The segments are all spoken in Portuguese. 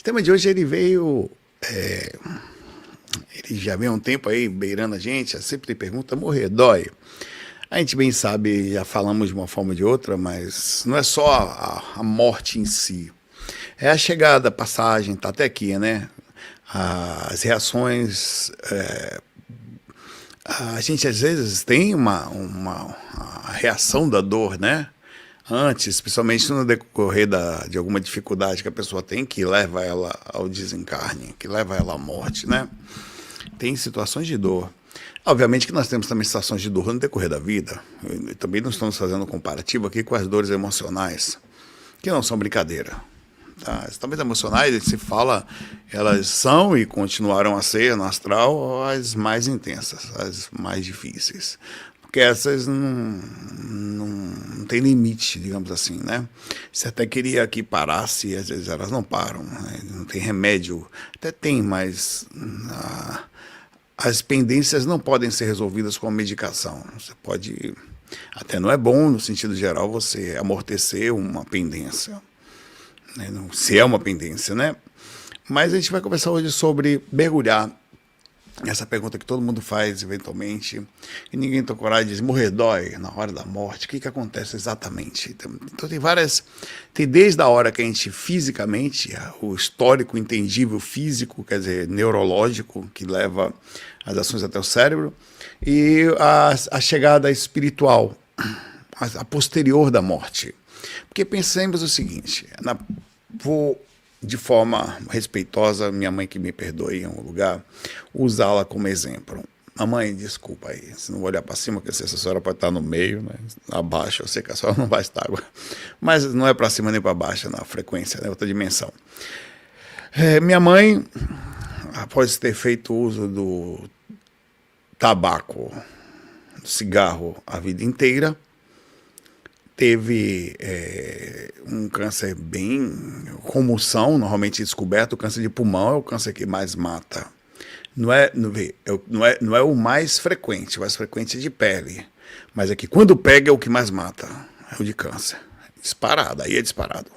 O tema de hoje ele veio, é, ele já vem há um tempo aí beirando a gente, sempre pergunta, morrer dói? A gente bem sabe, já falamos de uma forma ou de outra, mas não é só a morte em si. É a chegada, a passagem, tá até aqui, né? As reações. A gente às vezes tem uma reação da dor, né? Antes, principalmente no decorrer de alguma dificuldade que a pessoa tem, que leva ela ao desencarne, que leva ela à morte, né? Tem situações de dor. Obviamente que nós temos também situações de dor no decorrer da vida. E também não estamos fazendo um comparativo aqui com as dores emocionais, que não são brincadeira. Tá? As dores emocionais, se fala, elas são e continuarão a ser no astral as mais intensas, as mais difíceis. Porque essas não tem limite, digamos assim, né? Você até queria que parasse, e às vezes elas não param, né? Não tem remédio. Até tem, mas as pendências não podem ser resolvidas com a medicação. Você pode, até não é bom no sentido geral você amortecer uma pendência, né? Se é uma pendência, né? Mas a gente vai conversar hoje sobre mergulhar. Essa pergunta que todo mundo faz eventualmente, e ninguém tem coragem de dizer, morrer dói na hora da morte, o que acontece exatamente? Então tem várias, tem desde a hora que a gente fisicamente, o histórico intangível físico, quer dizer, neurológico, que leva as ações até o cérebro, e a chegada espiritual, a posterior da morte. Porque pensemos o seguinte, vou de forma respeitosa, minha mãe que me perdoe em algum lugar, usá-la como exemplo. Mamãe, desculpa aí, se não vou olhar para cima, porque se essa senhora pode estar no meio, né? Abaixo, eu sei que a senhora não vai estar agora. Mas não é para cima nem para baixo, na frequência, né? Outra dimensão. Minha mãe, após ter feito uso do tabaco, do cigarro a vida inteira, teve um câncer bem comoção, normalmente descoberto. O câncer de pulmão é o câncer que mais mata. Não é o mais frequente é de pele. Mas é que quando pega é o que mais mata, é o de câncer. Disparado, aí é disparado.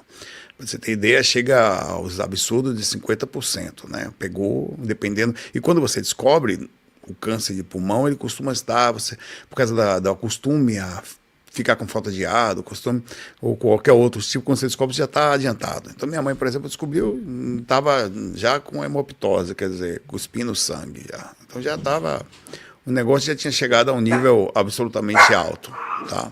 Pra você ter ideia, chega aos absurdos de 50%, né? Pegou, dependendo. E quando você descobre o câncer de pulmão, ele costuma estar, por causa do costume a ficar com falta de ar, do costume, ou qualquer outro tipo, quando você descobre, já está adiantado. Então, minha mãe, por exemplo, descobriu, estava já com hemoptose, quer dizer, cuspindo sangue já. Então, já estava, o negócio já tinha chegado a um nível absolutamente alto, tá?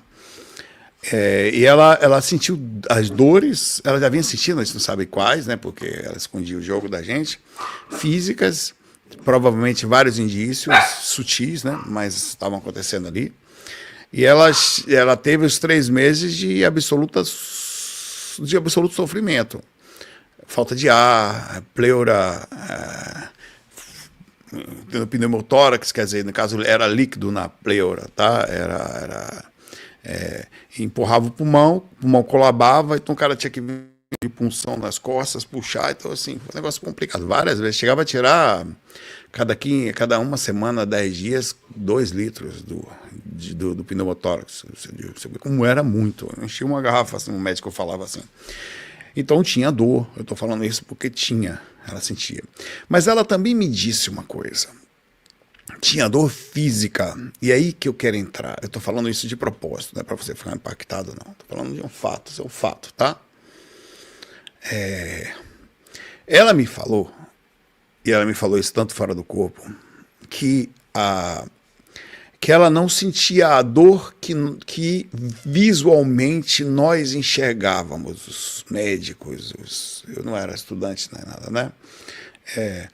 E ela sentiu as dores, ela já vinha sentindo, a gente não sabe quais, né, porque ela escondia o jogo da gente, físicas, provavelmente vários indícios sutis, né, mas estavam acontecendo ali. E ela teve os 3 meses de absoluto sofrimento. Falta de ar, pleura, pneumotórax, quer dizer, no caso era líquido na pleura, tá? Empurrava o pulmão colabava, então o cara tinha que vir de punção nas costas, puxar, então assim, foi um negócio complicado. Várias vezes, chegava a tirar cada uma semana, 10 dias, 2 litros do pneumotórax. Você vê como era muito. Eu enchia uma garrafa, assim, o médico falava assim. Então tinha dor, eu estou falando isso porque ela sentia. Mas ela também me disse uma coisa. Tinha dor física, e aí que eu quero entrar. Eu estou falando isso de propósito, não é para você ficar impactado, não. Estou falando de um fato, isso é um fato, tá? Ela me falou, e ela me falou isso tanto fora do corpo, que ela não sentia a dor que visualmente nós enxergávamos, os médicos, eu não era estudante nem nada, né?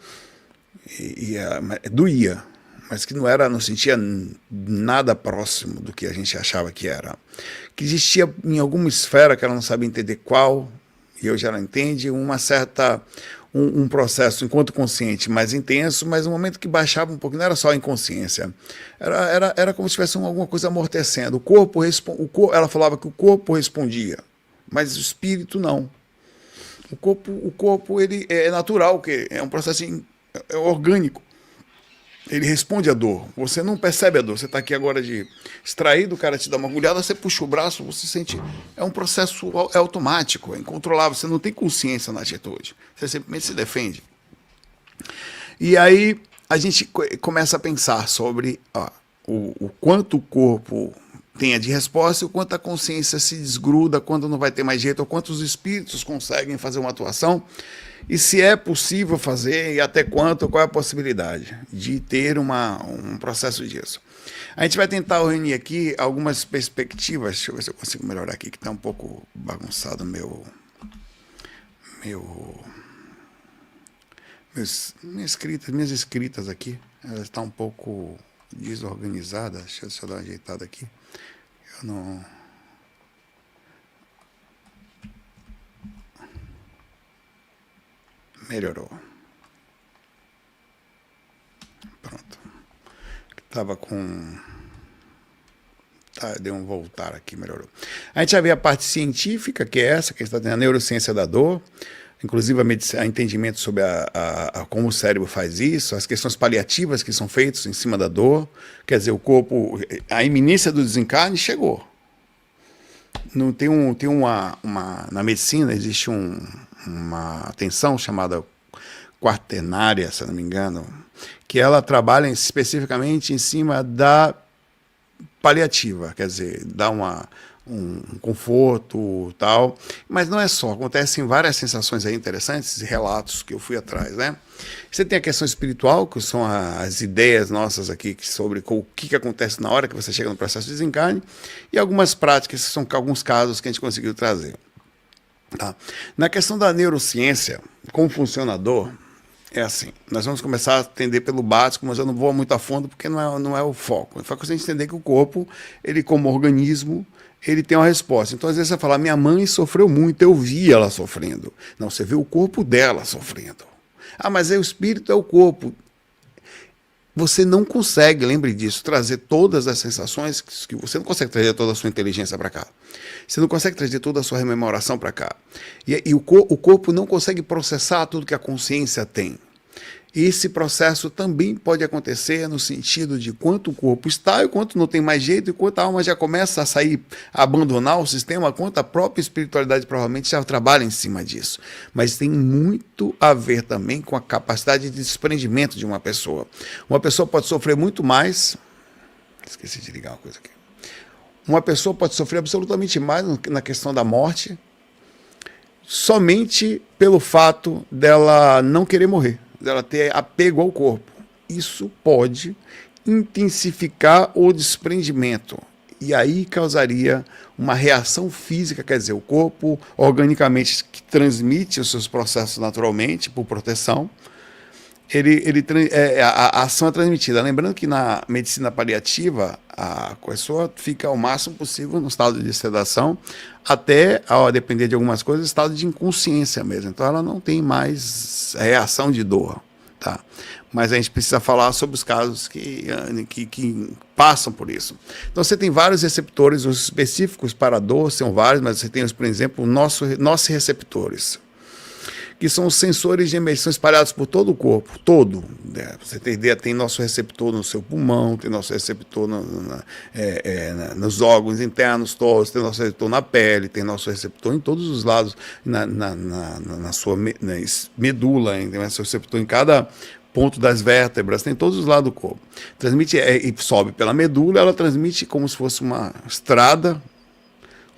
Doía, mas que não sentia nada próximo do que a gente achava que era. Que existia em alguma esfera que ela não sabia entender qual, e hoje ela entende, um processo enquanto consciente mais intenso, mas um momento que baixava um pouco, não era só a inconsciência, era como se tivesse alguma coisa amortecendo. Ela falava que o corpo respondia, mas o espírito não. O corpo ele é natural, que é um processo orgânico. Ele responde à dor. Você não percebe a dor. Você está aqui agora de extraído, o cara te dá uma agulhada, você puxa o braço, você sente. É um processo automático, é incontrolável. Você não tem consciência na atitude. Você simplesmente se defende. E aí a gente começa a pensar sobre o quanto o corpo tenha de resposta e o quanto a consciência se desgruda, quando não vai ter mais jeito, ou quanto os espíritos conseguem fazer uma atuação, e se é possível fazer, e até quanto, qual é a possibilidade de ter um processo disso. A gente vai tentar reunir aqui algumas perspectivas. Deixa eu ver se eu consigo melhorar aqui, que está um pouco bagunçado minhas escritas aqui. Ela está um pouco desorganizada. Deixa eu dar uma ajeitada aqui. Eu não... Melhorou. Pronto. Estava com... deu um voltar aqui, melhorou. A gente já vê a parte científica, que é essa, que a gente está tendo a neurociência da dor, inclusive a entendimento sobre como o cérebro faz isso, as questões paliativas que são feitas em cima da dor, quer dizer, o corpo, a iminência do desencarne chegou. Não tem na medicina existe uma atenção chamada quaternária, se não me engano, que ela trabalha especificamente em cima da paliativa, quer dizer, dá um conforto tal, mas não é só, acontecem várias sensações aí interessantes, relatos que eu fui atrás, né? Você tem a questão espiritual, que são as ideias nossas aqui sobre o que acontece na hora que você chega no processo de desencarne, e algumas práticas, que são alguns casos que a gente conseguiu trazer. Tá? Na questão da neurociência, como funciona a dor, é assim, nós vamos começar a atender pelo básico, mas eu não vou muito a fundo porque não é o foco. O foco é a gente entender que o corpo, ele como organismo, ele tem uma resposta. Então, às vezes você fala, minha mãe sofreu muito, eu vi ela sofrendo. Não, você vê o corpo dela sofrendo. Ah, mas o espírito é o corpo. Você não consegue, lembre disso, trazer todas as sensações, que você não consegue trazer toda a sua inteligência para cá. Você não consegue trazer toda a sua rememoração para cá. E o corpo não consegue processar tudo que a consciência tem. Esse processo também pode acontecer no sentido de quanto o corpo está e quanto não tem mais jeito, e quanto a alma já começa a sair, a abandonar o sistema, quanto a própria espiritualidade provavelmente já trabalha em cima disso. Mas tem muito a ver também com a capacidade de desprendimento de uma pessoa. Uma pessoa pode sofrer muito mais... Esqueci de ligar uma coisa aqui. Uma pessoa pode sofrer absolutamente mais na questão da morte somente pelo fato dela não querer morrer, dela ter apego ao corpo. Isso pode intensificar o desprendimento e aí causaria uma reação física, quer dizer, o corpo organicamente que transmite os seus processos naturalmente por proteção, a ação é transmitida. Lembrando que na medicina paliativa, a pessoa fica ao máximo possível no estado de sedação, até, a depender de algumas coisas, estado de inconsciência mesmo. Então ela não tem mais reação de dor. Tá? Mas a gente precisa falar sobre os casos que passam por isso. Então você tem vários receptores, os específicos para a dor são vários, mas você tem, por exemplo, nossos receptores, que são os sensores de imersão espalhados por todo o corpo, todo. Né? Você tem ideia, tem nosso receptor no seu pulmão, tem nosso receptor nos órgãos internos todos, tem nosso receptor na pele, tem nosso receptor em todos os lados, na sua medula, tem nosso receptor em cada ponto das vértebras, tem todos os lados do corpo. Transmite, e sobe pela medula, ela transmite como se fosse uma estrada,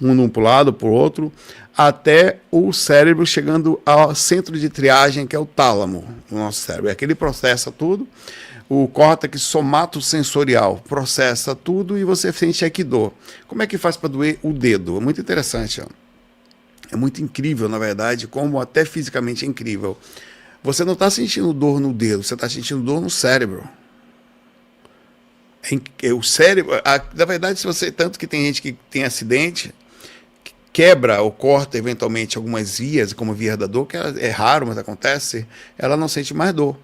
um para um lado, para o outro, até o cérebro chegando ao centro de triagem, que é o tálamo do nosso cérebro. É aquele processa tudo, o córtex somatosensorial processa tudo e você sente aqui dor. Como é que faz para doer o dedo? É muito interessante. Ó. É muito incrível, na verdade, como até fisicamente é incrível. Você não está sentindo dor no dedo, você está sentindo dor no cérebro. O cérebro, na verdade, se você, tanto que tem gente que tem acidente, quebra ou corta eventualmente algumas vias, como via da dor, que é raro, mas acontece, ela não sente mais dor.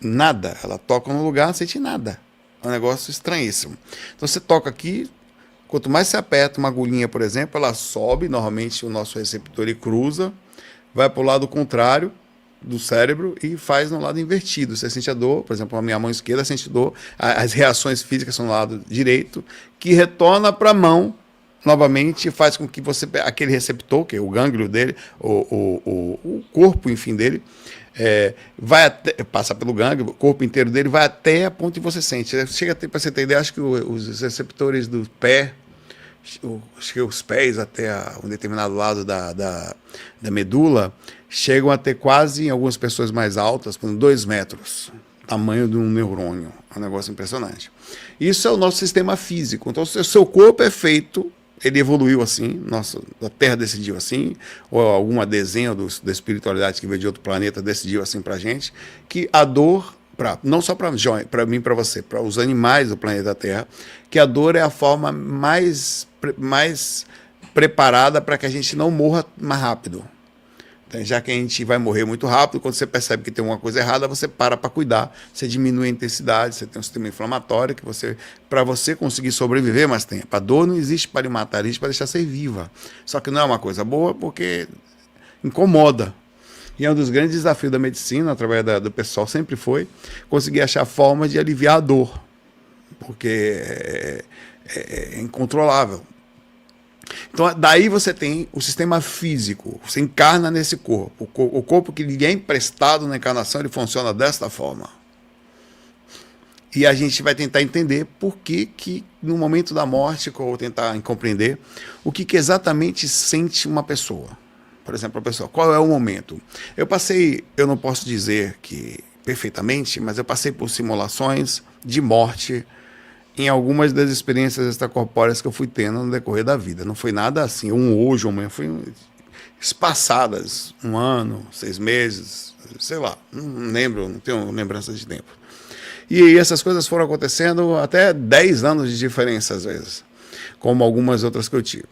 Nada. Ela toca no lugar, não sente nada. É um negócio estranhíssimo. Então você toca aqui, quanto mais você aperta uma agulhinha, por exemplo, ela sobe, normalmente o nosso receptor ele cruza, vai para o lado contrário, do cérebro e faz no lado invertido. Você sente a dor, por exemplo, a minha mão esquerda sente dor, as reações físicas são no lado direito, que retorna para a mão novamente, faz com que você, aquele receptor, que é o gânglio dele, o corpo, enfim, dele, vai até, passa pelo gânglio, o corpo inteiro dele vai até a ponto que você sente. Chega até, para você ter ideia, acho que os receptores do pé, acho que os pés até um determinado lado da medula, chegam a ter quase, em algumas pessoas mais altas, por 2 metros, tamanho de um neurônio. É um negócio impressionante. Isso é o nosso sistema físico. Então, se o seu corpo é feito, ele evoluiu assim, a Terra decidiu assim, ou alguma desenho da espiritualidade que veio de outro planeta decidiu assim pra gente, que a dor, não só para mim e para você, para os animais do planeta Terra, que a dor é a forma mais preparada para que a gente não morra mais rápido. Então, já que a gente vai morrer muito rápido, quando você percebe que tem uma coisa errada, você para cuidar, você diminui a intensidade, você tem um sistema inflamatório que para você conseguir sobreviver mais tempo. A dor não existe para lhe matar, existe para deixar ser viva. Só que não é uma coisa boa porque incomoda. E é um dos grandes desafios da medicina, através do pessoal, sempre foi conseguir achar formas de aliviar a dor, porque é incontrolável. Então, daí você tem o sistema físico, você encarna nesse corpo. O corpo que lhe é emprestado na encarnação, ele funciona desta forma. E a gente vai tentar entender por que no momento da morte, ou tentar compreender o que exatamente sente uma pessoa. Por exemplo, a pessoa, qual é o momento? Eu não posso dizer que perfeitamente, mas eu passei por simulações de morte em algumas das experiências extracorpóreas que eu fui tendo no decorrer da vida. Não foi nada assim, hoje, amanhã, foi espaçadas, 1 ano, 6 meses, sei lá, não lembro, não tenho lembrança de tempo. E essas coisas foram acontecendo até 10 anos de diferença, às vezes, como algumas outras que eu tive.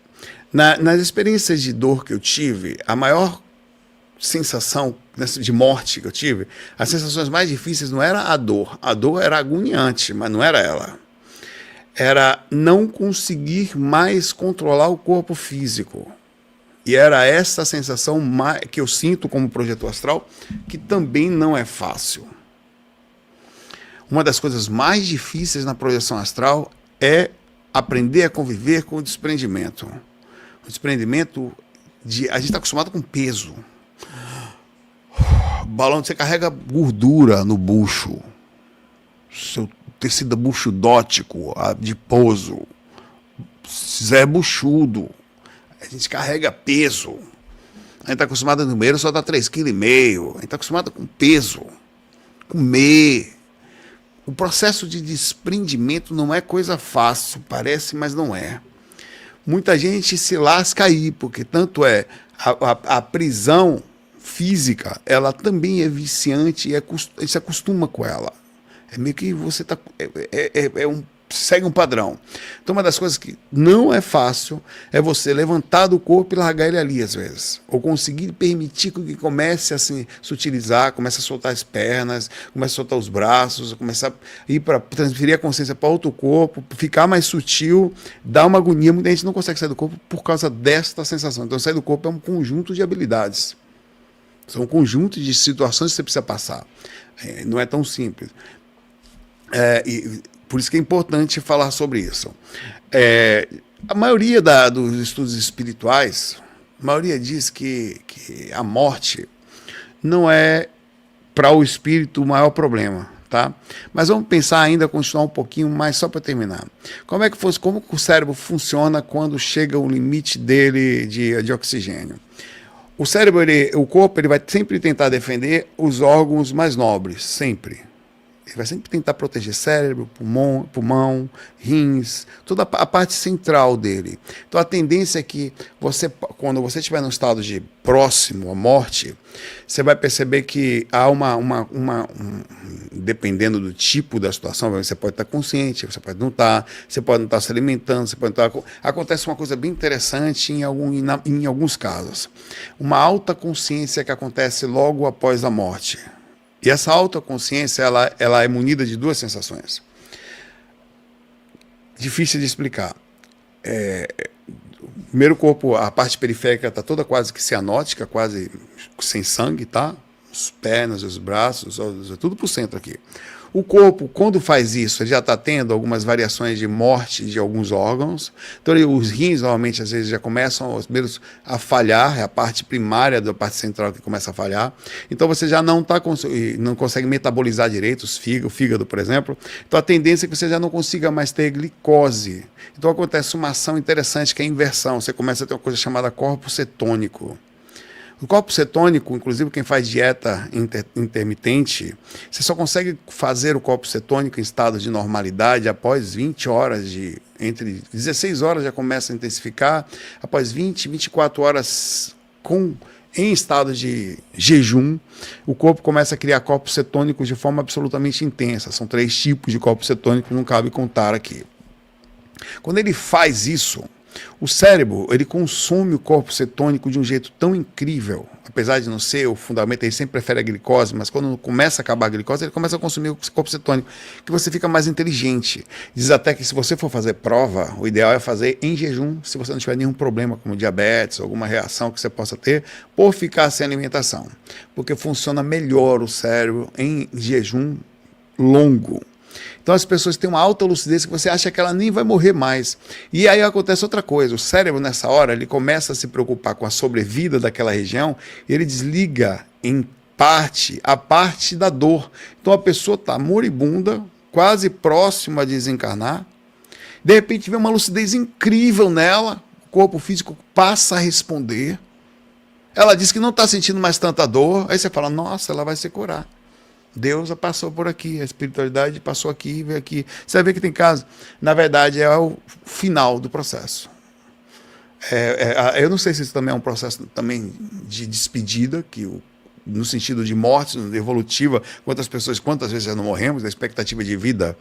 Nas experiências de dor que eu tive, a maior sensação de morte que eu tive, as sensações mais difíceis não era a dor era agoniante, mas não era ela. Era não conseguir mais controlar o corpo físico. E era essa sensação que eu sinto como projetor astral, que também não é fácil. Uma das coisas mais difíceis na projeção astral é aprender a conviver com o desprendimento. O desprendimento a gente está acostumado com peso. Balão, você carrega gordura no bucho. Seu tecido buchudótico, adiposo, Zé buchudo. A gente carrega peso. A gente está acostumado a número só dá 3,5 kg. A gente está acostumado com peso. Comer. O processo de desprendimento não é coisa fácil. Parece, mas não é. Muita gente se lasca aí, porque tanto é a prisão física, ela também é viciante e se acostuma com ela. É meio que você tá, segue um padrão. Então, uma das coisas que não é fácil é você levantar do corpo e largar ele ali, às vezes. Ou conseguir permitir que comece a se utilizar, comece a soltar as pernas, comece a soltar os braços, começar a ir para transferir a consciência para outro corpo, ficar mais sutil, dá uma agonia. Muita gente não consegue sair do corpo por causa desta sensação. Então, sair do corpo é um conjunto de habilidades. São um conjunto de situações que você precisa passar. Não é tão simples. E por isso que é importante falar sobre isso. A maioria dos estudos espirituais, a maioria diz que a morte não é para o espírito o maior problema, tá? Mas vamos pensar ainda, continuar um pouquinho mais só para terminar. Como o cérebro funciona quando chega o limite dele de oxigênio? O cérebro, o corpo, ele vai sempre tentar defender os órgãos mais nobres, sempre. Ele vai sempre tentar proteger cérebro, pulmão, rins, toda a parte central dele. Então a tendência é que quando você estiver num estado de próximo à morte, você vai perceber que há dependendo do tipo da situação, você pode estar consciente, você pode não estar, você pode não estar se alimentando, você pode não estar. Acontece uma coisa bem interessante em alguns casos. Uma alta consciência que acontece logo após a morte. E essa autoconsciência, ela é munida de 2 sensações. Difícil de explicar. Primeiro, o corpo, a parte periférica está toda quase que cianótica, quase sem sangue, tá? as pernas, os braços, tudo para o centro aqui. O corpo, quando faz isso, ele já está tendo algumas variações de morte de alguns órgãos. Então, os rins, normalmente, às vezes, já começam a falhar, é a parte primária da parte central que começa a falhar. Então, você já não consegue metabolizar direito o fígado, por exemplo. Então, a tendência é que você já não consiga mais ter glicose. Então, acontece uma ação interessante, que é a inversão. Você começa a ter uma coisa chamada corpo cetônico. O corpo cetônico, inclusive quem faz dieta intermitente, você só consegue fazer o corpo cetônico em estado de normalidade após 20 horas entre 16 horas já começa a intensificar, após 20, 24 horas em estado de jejum, o corpo começa a criar corpos cetônicos de forma absolutamente intensa. São 3 tipos de corpos cetônicos, não cabe contar aqui. Quando ele faz isso, o cérebro, ele consome o corpo cetônico de um jeito tão incrível, apesar de não ser o fundamento, ele sempre prefere a glicose, mas quando começa a acabar a glicose, ele começa a consumir o corpo cetônico, que você fica mais inteligente. Diz até que se você for fazer prova, o ideal é fazer em jejum, se você não tiver nenhum problema como diabetes, alguma reação que você possa ter, por ficar sem alimentação. Porque funciona melhor o cérebro em jejum longo. Então as pessoas têm uma alta lucidez que você acha que ela nem vai morrer mais. E aí acontece outra coisa, o cérebro nessa hora ele começa a se preocupar com a sobrevida daquela região e ele desliga em parte a parte da dor. Então a pessoa está moribunda, quase próxima a desencarnar, de repente vem uma lucidez incrível nela, o corpo físico passa a responder, ela diz que não está sentindo mais tanta dor, aí você fala, nossa, ela vai se curar. Deus passou por aqui, a espiritualidade passou aqui, veio aqui. Você vai ver que tem casos. Na verdade, é o final do processo. Eu não sei se isso também é um processo também de despedida, no sentido de morte evolutiva, quantas vezes já não morremos, a expectativa de vida,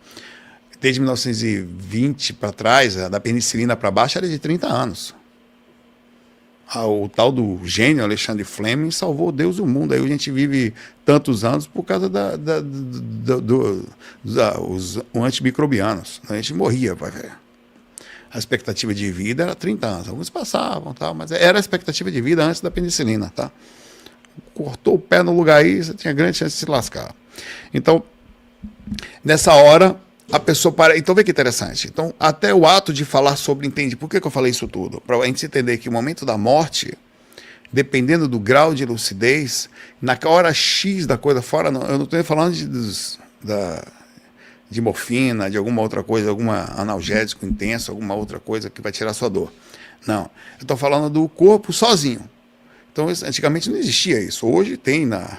desde 1920 para trás, da penicilina para baixo, era de 30 anos. O tal do gênio Alexandre Fleming salvou Deus e o mundo. Aí a gente vive tantos anos por causa dos antimicrobianos. A gente morria, vai ver. A expectativa de vida era 30 anos. Alguns passavam, tal, mas era a expectativa de vida antes da penicilina. Tá? Cortou o pé no lugar aí, você tinha grande chance de se lascar. Então, nessa hora, a pessoa para. Então, vê que interessante. Então, até o ato de falar sobre entende. Por que eu falei isso tudo? Para a gente entender que o momento da morte, dependendo do grau de lucidez, na hora X da coisa fora, eu não estou falando de morfina, de alguma outra coisa, algum analgésico intenso, alguma outra coisa que vai tirar sua dor. Não. Eu estou falando do corpo sozinho. Então, antigamente não existia isso. Hoje tem na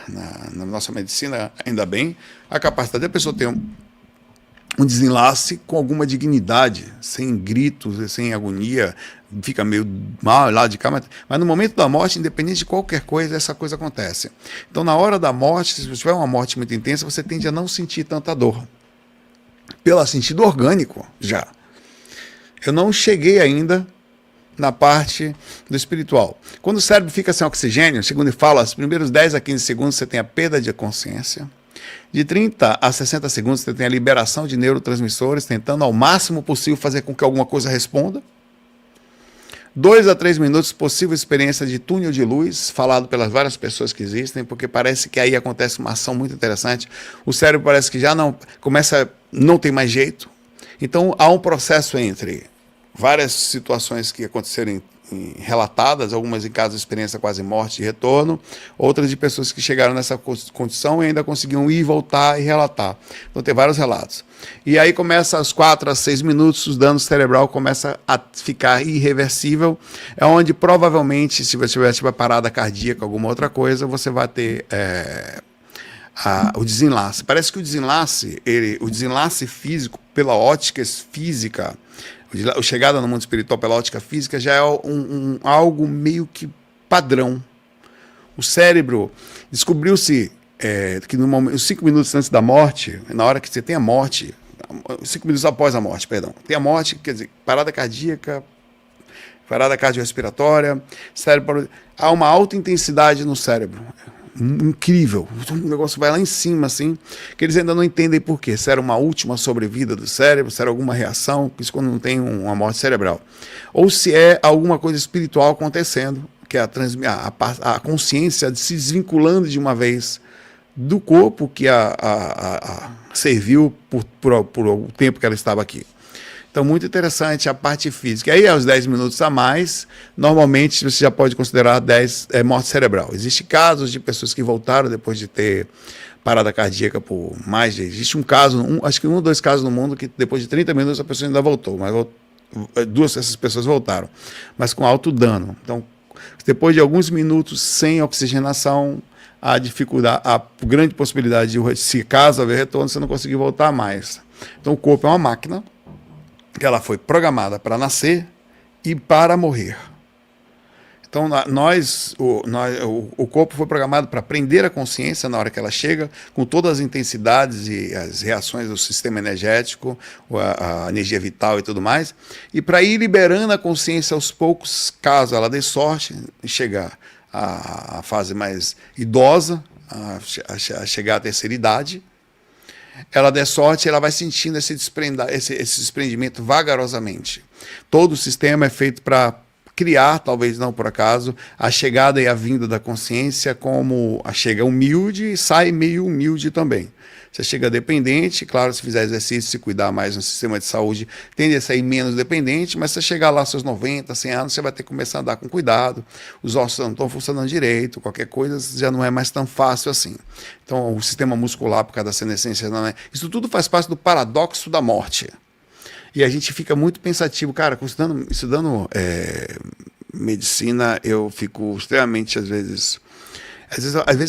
nossa medicina, ainda bem, a capacidade da pessoa ter um desenlace com alguma dignidade, sem gritos, sem agonia, fica meio mal lá de cá, mas no momento da morte, independente de qualquer coisa, essa coisa acontece. Então, na hora da morte, se você tiver uma morte muito intensa, você tende a não sentir tanta dor. Pelo sentido orgânico, já. Eu não cheguei ainda na parte do espiritual. Quando o cérebro fica sem oxigênio, segundo ele fala, os primeiros 10 a 15 segundos você tem a perda de consciência. De 30 a 60 segundos você tem a liberação de neurotransmissores, tentando ao máximo possível fazer com que alguma coisa responda. 2 a 3 minutos, possível experiência de túnel de luz, falado pelas várias pessoas que existem, porque parece que aí acontece uma ação muito interessante. O cérebro parece que já não tem mais jeito. Então há um processo entre várias situações que aconteceram relatadas, algumas em casos de experiência quase morte e retorno, outras de pessoas que chegaram nessa condição e ainda conseguiam ir, voltar e relatar. Então tem vários relatos. E aí começa aos 4 a 6 minutos, o dano cerebral começa a ficar irreversível, é onde provavelmente, se você tiver parada cardíaca, alguma outra coisa, você vai ter o desenlace. Parece que o desenlace físico, pela ótica física, a chegada no mundo espiritual pela ótica física já é algo meio que padrão. O cérebro, descobriu-se que nos 5 minutos antes da morte, na hora que você tem a morte, 5 minutos após a morte, perdão, tem a morte, quer dizer, parada cardíaca, parada cardiorrespiratória, cérebro, há uma alta intensidade no cérebro. Incrível, o negócio vai lá em cima assim, que eles ainda não entendem por quê, se era uma última sobrevida do cérebro, se era alguma reação, isso quando não tem uma morte cerebral, ou se é alguma coisa espiritual acontecendo, que é a consciência se desvinculando de uma vez do corpo que serviu por o tempo que ela estava aqui. Então, muito interessante a parte física. Aí, aos 10 minutos a mais, normalmente você já pode considerar 10 morte cerebral. Existem casos de pessoas que voltaram depois de ter parada cardíaca por mais de... Existe um caso, acho que 1 ou 2 casos no mundo que depois de 30 minutos a pessoa ainda voltou, mas essas pessoas voltaram, mas com alto dano. Então, depois de alguns minutos sem oxigenação, a dificuldade, a grande possibilidade de, se caso haver retorno, você não conseguir voltar mais. Então, o corpo é uma máquina que ela foi programada para nascer e para morrer. Então, o corpo foi programado para prender a consciência na hora que ela chega, com todas as intensidades e as reações do sistema energético, a energia vital e tudo mais, e para ir liberando a consciência aos poucos, caso ela dê sorte e chegar à fase mais idosa, a chegar à terceira idade. Ela der sorte, ela vai sentindo esse desprendimento vagarosamente. Todo o sistema é feito para criar, talvez não por acaso, a chegada e a vinda da consciência, como a chega humilde e sai meio humilde também. Você chega dependente, claro, se fizer exercício, se cuidar mais no sistema de saúde, tende a sair menos dependente, mas se você chegar lá aos seus 90, 100 anos, você vai ter que começar a andar com cuidado, os ossos não estão funcionando direito, qualquer coisa já não é mais tão fácil assim. Então, o sistema muscular, por causa da senescência, não é... Isso tudo faz parte do paradoxo da morte. E a gente fica muito pensativo. Cara, estudando medicina, eu fico extremamente, às vezes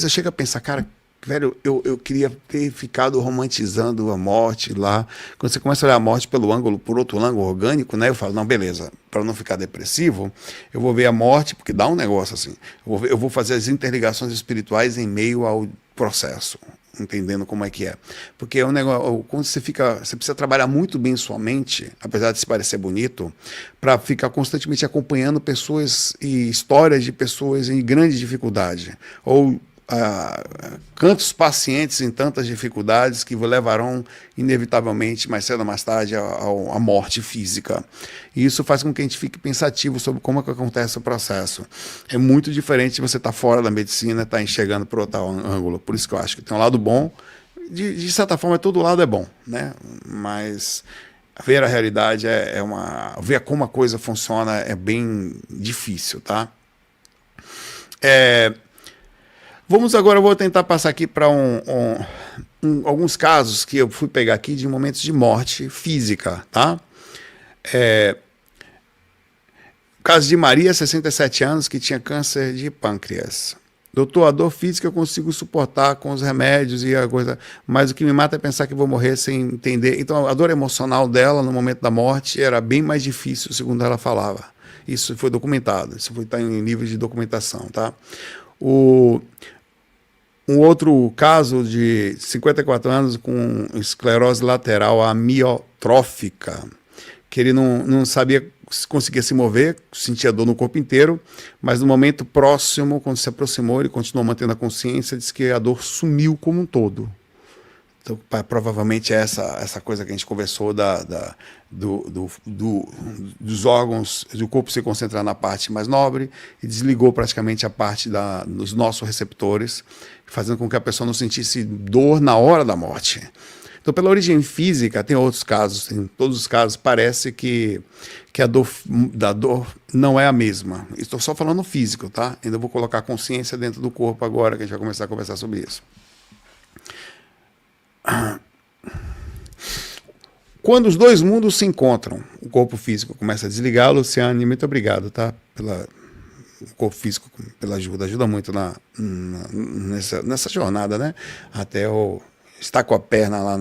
eu chego a pensar, cara, velho, eu queria ter ficado romantizando a morte lá. Quando você começa a olhar a morte por outro ângulo orgânico, né? Eu falo, não, beleza, para não ficar depressivo, eu vou ver a morte, porque dá um negócio assim. Eu vou fazer as interligações espirituais em meio ao processo, entendendo como é que é. Porque é um negócio, quando você precisa trabalhar muito bem sua mente, apesar de se parecer bonito, para ficar constantemente acompanhando pessoas e histórias de pessoas em grande dificuldade, ou tantos pacientes em tantas dificuldades que levarão inevitavelmente, mais cedo ou mais tarde, à morte física. E isso faz com que a gente fique pensativo sobre como é que acontece o processo. É muito diferente de você estar fora da medicina, estar enxergando por outro ângulo. Por isso que eu acho que tem um lado bom, de certa forma todo lado é bom, né? Mas ver a realidade ver como a coisa funciona é bem difícil, tá? Eu vou tentar passar aqui para alguns casos que eu fui pegar aqui de momentos de morte física, tá? O caso de Maria, 67 anos, que tinha câncer de pâncreas. Doutor, a dor física eu consigo suportar com os remédios e a coisa, mas o que me mata é pensar que vou morrer sem entender. Então, a dor emocional dela no momento da morte era bem mais difícil, segundo ela falava. Isso foi documentado, isso está em nível de documentação, tá? Um outro caso de 54 anos com esclerose lateral amiotrófica, que ele não sabia se conseguia se mover, sentia dor no corpo inteiro, mas no momento próximo, quando se aproximou, ele continuou mantendo a consciência, disse que a dor sumiu como um todo. Então, provavelmente é essa coisa que a gente conversou dos órgãos, do corpo se concentrar na parte mais nobre e desligou praticamente a parte dos nossos receptores, fazendo com que a pessoa não sentisse dor na hora da morte. Então, pela origem física, tem outros casos, em todos os casos, parece que a dor da dor não é a mesma. Estou só falando físico, tá? Ainda vou colocar a consciência dentro do corpo agora, que a gente vai começar a conversar sobre isso. Quando os dois mundos se encontram, o corpo físico começa a desligar. Luciane, muito obrigado, tá? O corpo físico pela ajuda muito nessa jornada, né? Até estar com a perna lá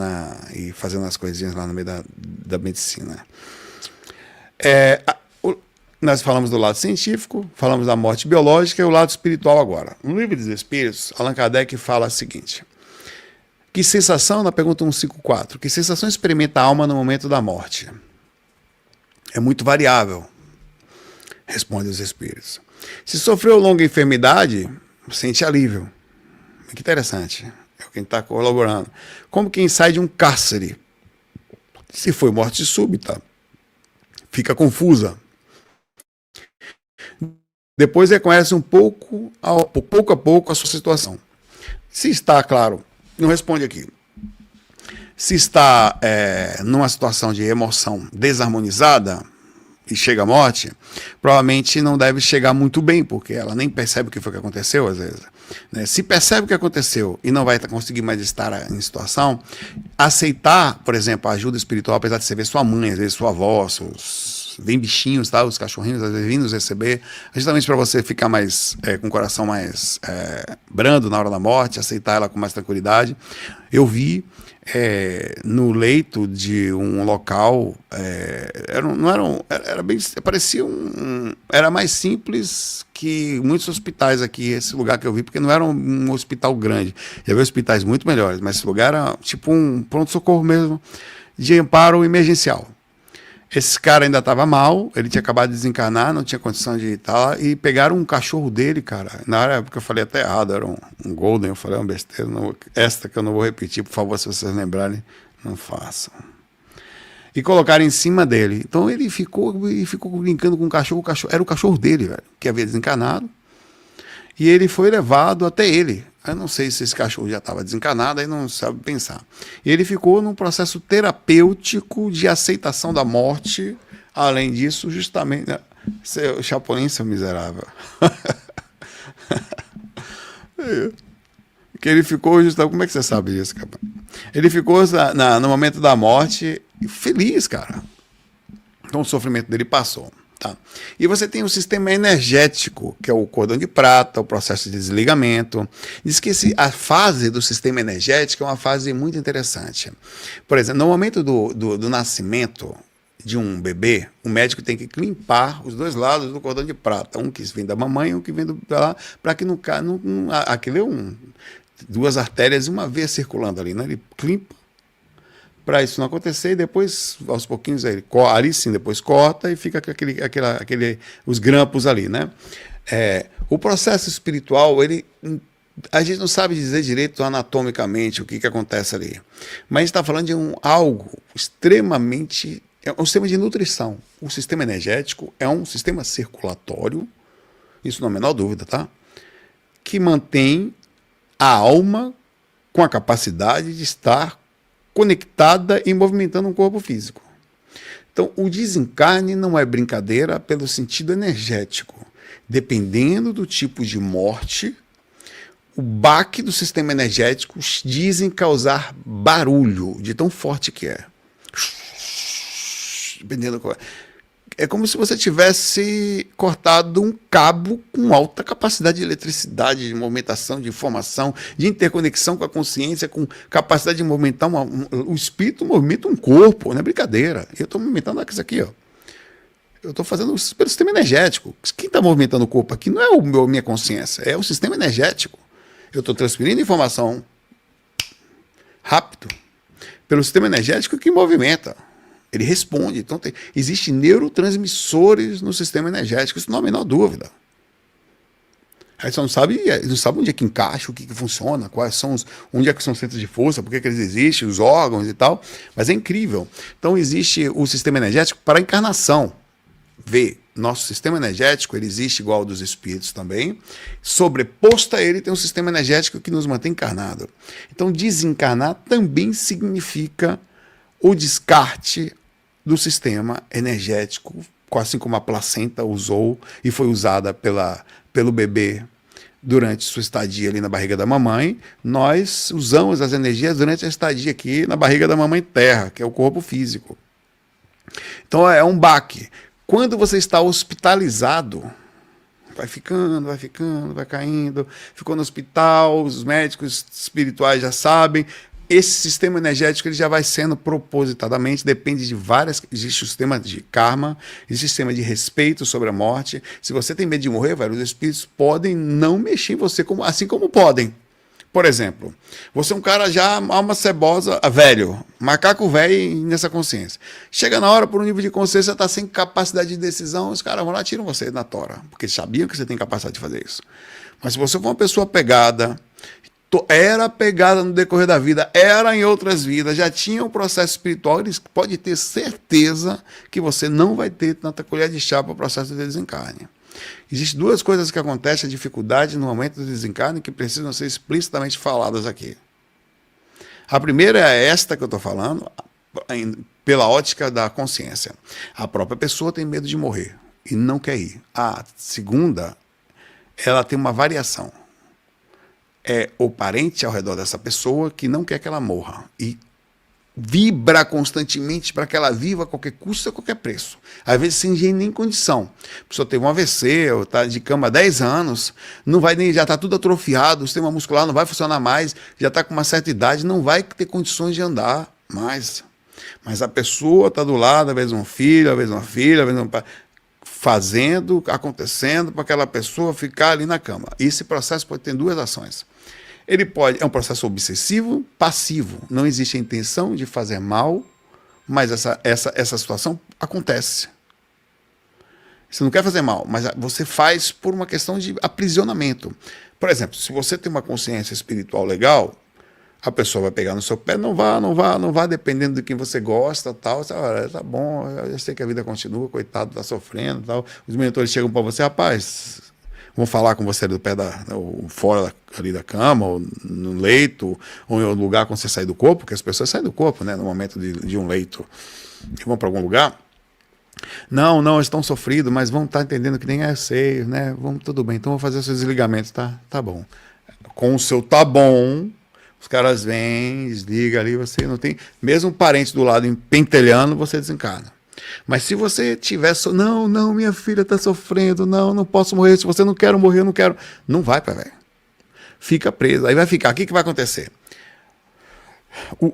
e fazendo as coisinhas lá no meio da medicina. Nós falamos do lado científico, falamos da morte biológica e o lado espiritual agora. No Livro dos Espíritos, Allan Kardec fala o seguinte: que sensação, na pergunta 154, que sensação experimenta a alma no momento da morte? É muito variável, responde os Espíritos. Se sofreu longa enfermidade, sente alívio. Que interessante, é quem está colaborando. Como quem sai de um cárcere. Se foi morte súbita, fica confusa. Depois reconhece pouco a pouco a sua situação. Se está, claro, não responde aqui. Se está numa situação de emoção desarmonizada e chega à morte, provavelmente não deve chegar muito bem, porque ela nem percebe o que foi que aconteceu, às vezes. Né? Se percebe o que aconteceu e não vai conseguir mais estar em situação, aceitar, por exemplo, a ajuda espiritual, apesar de você ver sua mãe, às vezes sua avó, vem bichinhos, tá? Os cachorrinhos, às vezes, vindo nos receber, justamente para você ficar mais com o coração mais brando na hora da morte, aceitar ela com mais tranquilidade. Eu vi no leito de um local, era mais simples que muitos hospitais aqui, esse lugar que eu vi, porque não era um hospital grande. Já vi hospitais muito melhores, mas esse lugar era tipo um pronto-socorro mesmo, de amparo emergencial. Esse cara ainda estava mal, ele tinha acabado de desencarnar, não tinha condição de estar lá, e pegaram um cachorro dele, cara. Na época eu falei até errado, era um Golden, eu falei uma besteira, esta que eu não vou repetir, por favor, se vocês lembrarem, não façam. E colocaram em cima dele. Então ele ficou brincando com o cachorro era o cachorro dele, velho, que havia desencarnado, e ele foi levado até ele. Eu não sei se esse cachorro já estava desencarnado, aí não sabe pensar. E ele ficou num processo terapêutico de aceitação da morte. Além disso, justamente... Seu Chapolin, seu miserável. Que ele ficou justamente... Como é que você sabe isso, cara? Ele ficou no momento da morte feliz, cara. Então o sofrimento dele passou. Tá. E você tem o sistema energético, que é o cordão de prata, o processo de desligamento. Diz que a fase do sistema energético é uma fase muito interessante. Por exemplo, no momento do nascimento de um bebê, o médico tem que limpar os dois lados do cordão de prata, um que vem da mamãe e um que vem do lá, para que aquilo duas artérias e uma veia circulando ali, né? Ele limpa para isso não acontecer, e depois, aos pouquinhos, ali sim, depois corta e fica os grampos ali, né? O processo espiritual, a gente não sabe dizer direito anatomicamente o que acontece ali, mas a gente está falando de algo extremamente... É um sistema de nutrição. O sistema energético é um sistema circulatório, isso não há a menor dúvida, tá? Que mantém a alma com a capacidade de estar conectada e movimentando um corpo físico. Então, o desencarne não é brincadeira pelo sentido energético. Dependendo do tipo de morte, o baque do sistema energético dizem causar barulho, de tão forte que é. Dependendo do... É como se você tivesse cortado um cabo com alta capacidade de eletricidade, de movimentação, de informação, de interconexão com a consciência, com capacidade de movimentar o espírito movimenta um corpo, não é brincadeira. Eu estou movimentando isso aqui, ó. Eu estou fazendo isso pelo sistema energético. Quem está movimentando o corpo aqui não é a minha consciência, é o sistema energético. Eu estou transferindo informação rápido pelo sistema energético que movimenta. Ele responde. Então, existem neurotransmissores no sistema energético, isso não há a menor dúvida. Aí você não sabe onde é que encaixa, o que funciona, onde é que são os centros de força, por que eles existem, os órgãos e tal. Mas é incrível. Então, existe o sistema energético para a encarnação. Nosso sistema energético, ele existe igual ao dos espíritos também. Sobreposto a ele tem um sistema energético que nos mantém encarnado. Então, desencarnar também significa o descarte do sistema energético, assim como a placenta usou e foi usada pelo bebê durante sua estadia ali na barriga da mamãe. Nós usamos as energias durante a estadia aqui na barriga da mamãe terra, que é o corpo físico. Então é um baque. Quando você está hospitalizado, vai ficando, vai caindo, ficou no hospital, os médicos espirituais já sabem. Esse sistema energético ele já vai sendo propositadamente, depende de existe o sistema de karma, existe o sistema de respeito sobre a morte. Se você tem medo de morrer, os espíritos podem não mexer em você, assim como podem. Por exemplo, você é um cara já alma cebosa, velho, macaco velho nessa consciência. Chega na hora, por um nível de consciência, está sem capacidade de decisão, os caras vão lá e tiram você na tora, porque sabiam que você tem capacidade de fazer isso. Mas se você for uma pessoa pegada, era pegada no decorrer da vida, era em outras vidas, já tinha um processo espiritual, eles podem ter certeza que você não vai ter tanta colher de chá para o processo de desencarne. Existem duas coisas que acontecem, a dificuldade no momento do desencarne, que precisam ser explicitamente faladas aqui. A primeira é esta que eu estou falando, pela ótica da consciência. A própria pessoa tem medo de morrer e não quer ir. A segunda, ela tem uma variação. É o parente ao redor dessa pessoa que não quer que ela morra e vibra constantemente para que ela viva a qualquer custo, a qualquer preço. Às vezes sem jeito nem condição. A pessoa teve um AVC, ou está de cama há 10 anos, não vai nem, já está tudo atrofiado, o sistema muscular não vai funcionar mais, já está com uma certa idade, não vai ter condições de andar mais. Mas a pessoa está do lado, às vezes um filho, às vezes uma filha, às vezes um pai, fazendo, acontecendo para aquela pessoa ficar ali na cama. E esse processo pode ter duas ações. É um processo obsessivo, passivo. Não existe a intenção de fazer mal, mas essa situação acontece. Você não quer fazer mal, mas você faz por uma questão de aprisionamento. Por exemplo, se você tem uma consciência espiritual legal, a pessoa vai pegar no seu pé, não vá, dependendo de quem você gosta, tal. Você, tá bom, eu sei que a vida continua, coitado, tá sofrendo, tal. Os mentores chegam para você, rapaz, vão falar com você do pé ou fora ali da cama, ou no leito, ou em um lugar quando você sair do corpo, porque as pessoas saem do corpo, né, no momento de um leito, e vão para algum lugar. Não, estão sofridos, mas vão estar entendendo que nem eu sei, né? Tudo bem, então vou fazer os seus desligamentos, tá bom. Com o seu tá bom, os caras vêm, desliga ali, você não tem, mesmo um parente do lado pentelhando, você desencarna. Mas se você tivesse, não, minha filha está sofrendo, não posso morrer, se você não quer morrer, eu não quero. Não vai, pai, velho. Fica preso. Aí vai ficar. O que vai acontecer?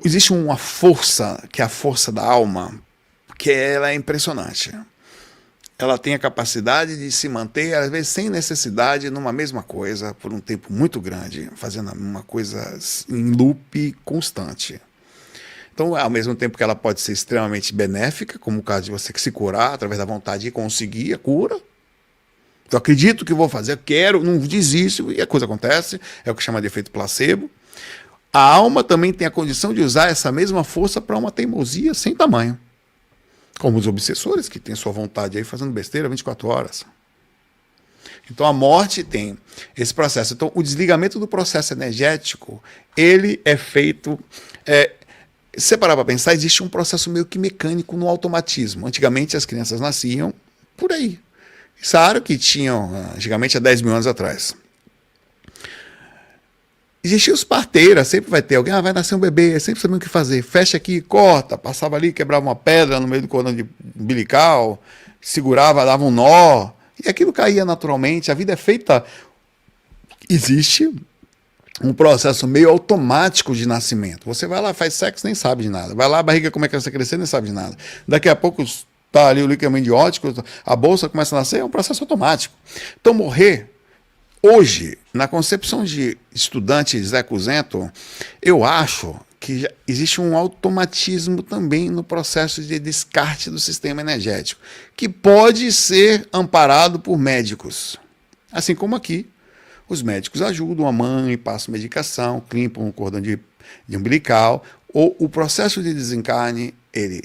Existe uma força, que é a força da alma, que ela é impressionante. Ela tem a capacidade de se manter, às vezes, sem necessidade, numa mesma coisa, por um tempo muito grande, fazendo uma coisa em loop constante. Então, ao mesmo tempo que ela pode ser extremamente benéfica, como o caso de você que se curar através da vontade de conseguir a cura. Eu acredito que vou fazer, eu quero, não desisto, e a coisa acontece, é o que chama de efeito placebo. A alma também tem a condição de usar essa mesma força para uma teimosia sem tamanho. Como os obsessores, que têm sua vontade aí fazendo besteira 24 horas. Então a morte tem esse processo. Então o desligamento do processo energético, ele é feito... Se você parar para pensar, existe um processo meio que mecânico no automatismo. Antigamente as crianças nasciam por aí. Isso é raro que tinham, antigamente há 10 mil anos atrás. Existiam os parteiras, sempre vai ter alguém, vai nascer um bebê, sempre sabendo o que fazer. Fecha aqui, corta, passava ali, quebrava uma pedra no meio do cordão umbilical, segurava, dava um nó, e aquilo caía naturalmente. A vida é feita... Existe um processo meio automático de nascimento. Você vai lá, faz sexo, nem sabe de nada. Vai lá, a barriga começa a crescer, nem sabe de nada. Daqui a pouco está ali o líquido amniótico, a bolsa começa a nascer, é um processo automático. Então morrer... Hoje, na concepção de estudante Zé Cuzento, eu acho que existe um automatismo também no processo de descarte do sistema energético, que pode ser amparado por médicos. Assim como aqui, os médicos ajudam a mãe, passam medicação, clipam o cordão de umbilical, ou o processo de desencarne, ele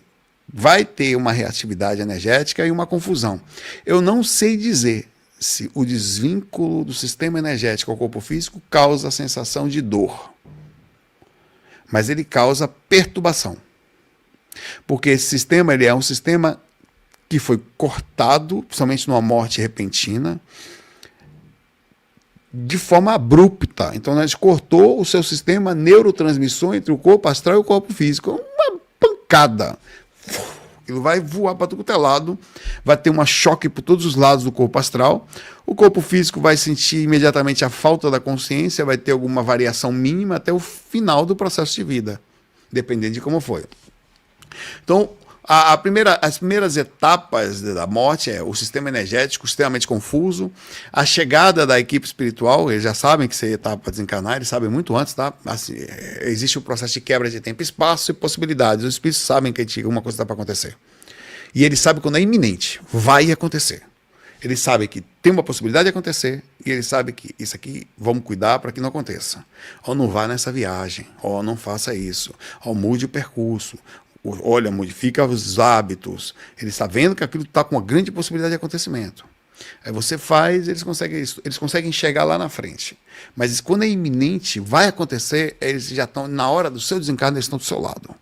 vai ter uma reatividade energética e uma confusão. Eu não sei dizer se o desvínculo do sistema energético ao corpo físico causa a sensação de dor. Mas ele causa perturbação. Porque esse sistema ele é um sistema que foi cortado, principalmente numa morte repentina, de forma abrupta. Então, a gente cortou o seu sistema neurotransmissor entre o corpo astral e o corpo físico. Uma pancada. Ele vai voar para todo lado, vai ter um choque por todos os lados do corpo astral. O corpo físico vai sentir imediatamente a falta da consciência, vai ter alguma variação mínima até o final do processo de vida, dependendo de como foi. Então, as primeiras etapas da morte é o sistema energético extremamente confuso, a chegada da equipe espiritual, eles já sabem que você está para desencarnar, eles sabem muito antes, tá? Assim, existe o processo de quebra de tempo, espaço e possibilidades. Os espíritos sabem que alguma coisa está para acontecer. E eles sabem quando é iminente, vai acontecer. Eles sabem que tem uma possibilidade de acontecer e eles sabem que isso aqui, vamos cuidar para que não aconteça. Ou não vá nessa viagem, ou não faça isso, ou mude o percurso. Olha, modifica os hábitos. Ele está vendo que aquilo está com uma grande possibilidade de acontecimento. Aí você faz, eles conseguem chegar lá na frente. Mas quando é iminente, vai acontecer, eles já estão, na hora do seu desencarne, eles estão do seu lado.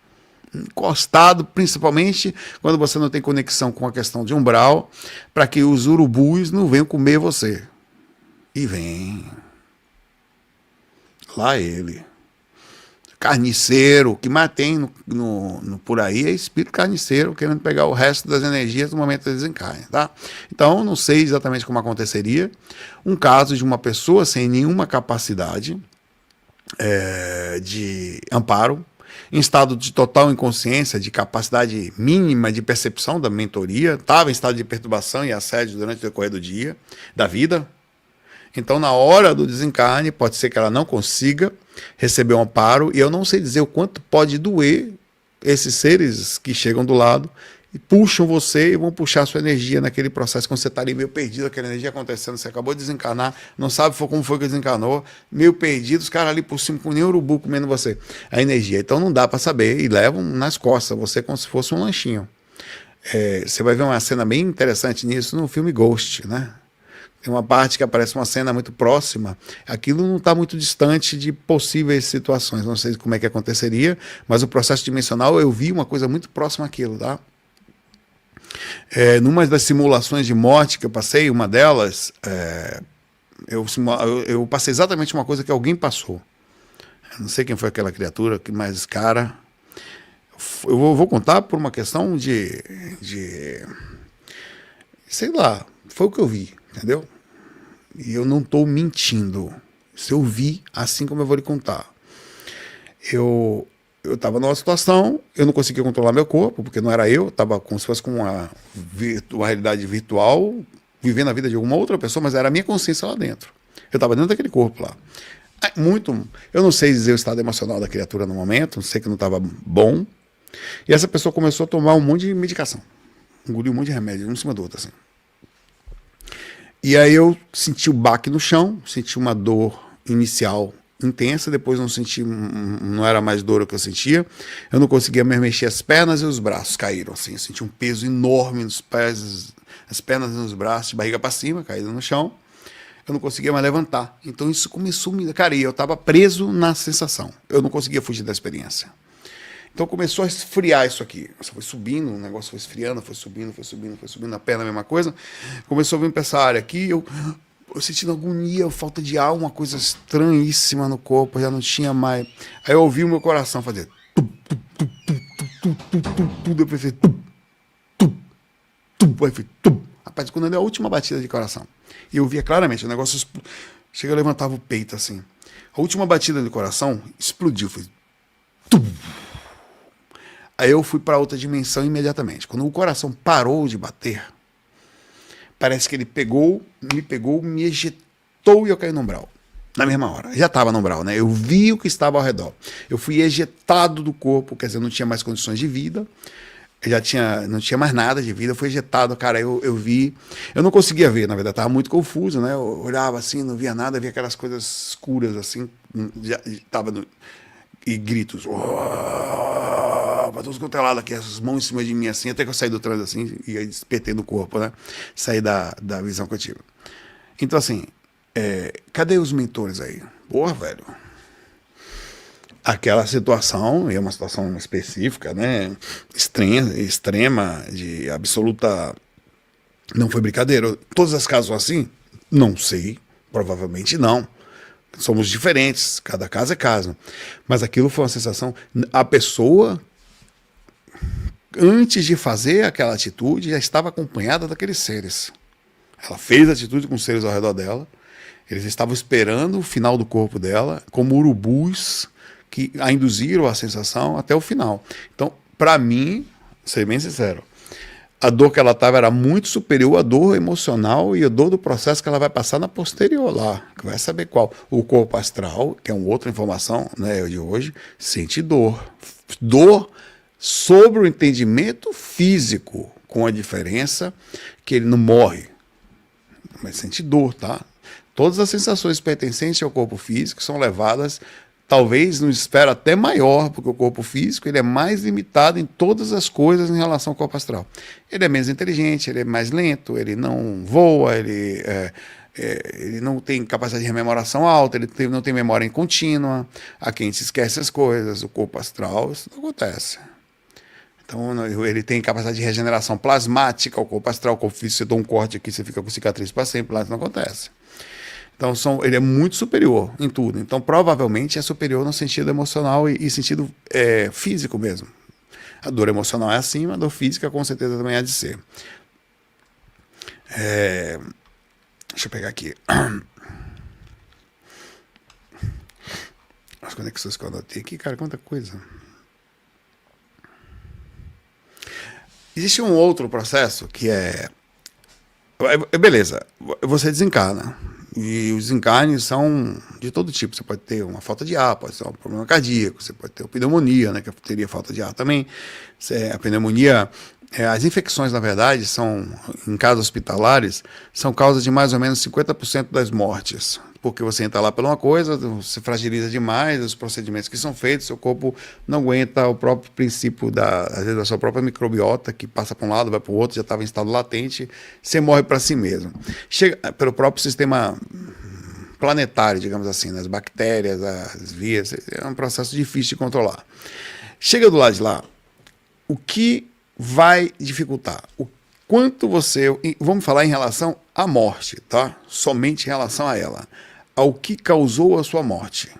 Encostado, principalmente quando você não tem conexão com a questão de umbral, para que os urubus não venham comer você. E vem. Lá ele. Carniceiro, o que mais tem por aí é espírito carniceiro querendo pegar o resto das energias no momento do desencarne, tá? Então, não sei exatamente como aconteceria um caso de uma pessoa sem nenhuma capacidade de amparo, em estado de total inconsciência, de capacidade mínima de percepção da mentoria, estava em estado de perturbação e assédio durante o decorrer do dia, da vida. Então, na hora do desencarne, pode ser que ela não consiga receber um amparo, e eu não sei dizer o quanto pode doer esses seres que chegam do lado e puxam você e vão puxar a sua energia naquele processo, quando você está ali meio perdido, aquela energia acontecendo, você acabou de desencarnar, não sabe como foi que desencarnou, meio perdido, os caras ali por cima com nem urubu comendo você, a energia. Então não dá para saber, e levam nas costas você como se fosse um lanchinho. Você vai ver uma cena bem interessante nisso no filme Ghost, né? Tem uma parte que aparece uma cena muito próxima. Aquilo não está muito distante de possíveis situações. Não sei como é que aconteceria, mas o processo dimensional eu vi uma coisa muito próxima àquilo, tá? Numa das simulações de morte que eu passei, uma delas, eu passei exatamente uma coisa que alguém passou. Eu não sei quem foi aquela criatura, mas esse cara... Eu vou contar por uma questão de sei lá, foi o que eu vi, entendeu? E eu não estou mentindo. Se eu vi, assim como eu vou lhe contar. Eu estava numa situação, eu não conseguia controlar meu corpo, porque não era eu estava como se fosse com uma realidade virtual, vivendo a vida de alguma outra pessoa, mas era a minha consciência lá dentro. Eu estava dentro daquele corpo lá. Eu não sei dizer o estado emocional da criatura no momento, sei que não estava bom. E essa pessoa começou a tomar um monte de medicação. Engoliu um monte de remédio, um em cima do outro, assim. E aí eu senti o baque no chão, senti uma dor inicial intensa, depois não era mais dor o que eu sentia. Eu não conseguia mais mexer as pernas e os braços caíram, assim. Eu senti um peso enorme nos pés, as pernas e nos braços, de barriga para cima, caído no chão. Eu não conseguia mais levantar. Então isso começou a me... Cara, eu estava preso na sensação. Eu não conseguia fugir da experiência. Então começou a esfriar isso aqui. Foi subindo, o negócio foi esfriando, foi subindo, a perna a mesma coisa. Começou a vir para essa área aqui, eu sentindo agonia, falta de ar, uma coisa estranhíssima no corpo, já não tinha mais. Aí eu ouvi o meu coração fazer. Eu pensei. Aí foi. Rapaz, quando deu a última batida de coração, e eu via claramente, o negócio chega, eu levantava o peito assim. A última batida de coração explodiu, foi. Aí eu fui para outra dimensão imediatamente. Quando o coração parou de bater, parece que ele me pegou, me ejetou e eu caí no umbral. Na mesma hora. Já estava no umbral, né? Eu vi o que estava ao redor. Eu fui ejetado do corpo, quer dizer, não tinha mais condições de vida. Não tinha mais nada de vida. Eu fui ejetado, cara, eu vi. Eu não conseguia ver, na verdade, estava muito confuso, né? Eu olhava assim, não via nada, via aquelas coisas escuras assim. E gritos. Para todos quanto é lado aqui, as mãos em cima de mim assim, até que eu saí do transe assim, e aí despertei do corpo, né? Saí da visão que eu tive. Então, assim, cadê os mentores aí? Porra, velho. Aquela situação, e é uma situação específica, né? Extrema, de absoluta. Não foi brincadeira. Todas as casas são assim? Não sei. Provavelmente não. Somos diferentes, cada caso é caso. Mas aquilo foi uma sensação. A pessoa, antes de fazer aquela atitude, já estava acompanhada daqueles seres. Ela fez a atitude com os seres ao redor dela. Eles estavam esperando o final do corpo dela, como urubus que a induziram a sensação até o final. Então, para mim, ser bem sincero, a dor que ela estava era muito superior à dor emocional e a dor do processo que ela vai passar na posterior lá, que vai saber qual. O corpo astral, que é uma outra informação, né, de hoje, sente dor. Dor sobre o entendimento físico, com a diferença que ele não morre, mas sente dor, tá? Todas as sensações pertencentes ao corpo físico são levadas talvez numa esfera até maior, porque o corpo físico ele é mais limitado em todas as coisas em relação ao corpo astral. Ele é menos inteligente, ele é mais lento, ele não voa, ele não tem capacidade de rememoração alta, não tem memória contínua, a quem se esquece as coisas. O corpo astral, isso não acontece. Então, ele tem capacidade de regeneração plasmática, o corpo astral, o corpo físico, você dá um corte aqui, você fica com cicatriz para sempre, lá isso não acontece. Então, ele é muito superior em tudo. Então, provavelmente é superior no sentido emocional e sentido físico mesmo. A dor emocional é assim, a dor física com certeza também há de ser. Deixa eu pegar aqui. As conexões que eu anotei aqui, cara, quanta coisa. Existe um outro processo que beleza, você desencarna. E os desencarnes são de todo tipo. Você pode ter uma falta de ar, pode ter um problema cardíaco, você pode ter uma pneumonia, né, que teria falta de ar também. A pneumonia, as infecções, na verdade, em casos hospitalares, são causa de mais ou menos 50% das mortes. Porque você entra lá por uma coisa, se fragiliza demais, os procedimentos que são feitos, seu corpo não aguenta o próprio princípio às vezes, da sua própria microbiota, que passa para um lado, vai para o outro, já estava em estado latente, você morre para si mesmo. Chega pelo próprio sistema planetário, digamos assim, as bactérias, as vias, é um processo difícil de controlar. Chega do lado de lá, o que vai dificultar? O quanto vamos falar em relação à morte, tá? Somente em relação a ela. Ao que causou a sua morte,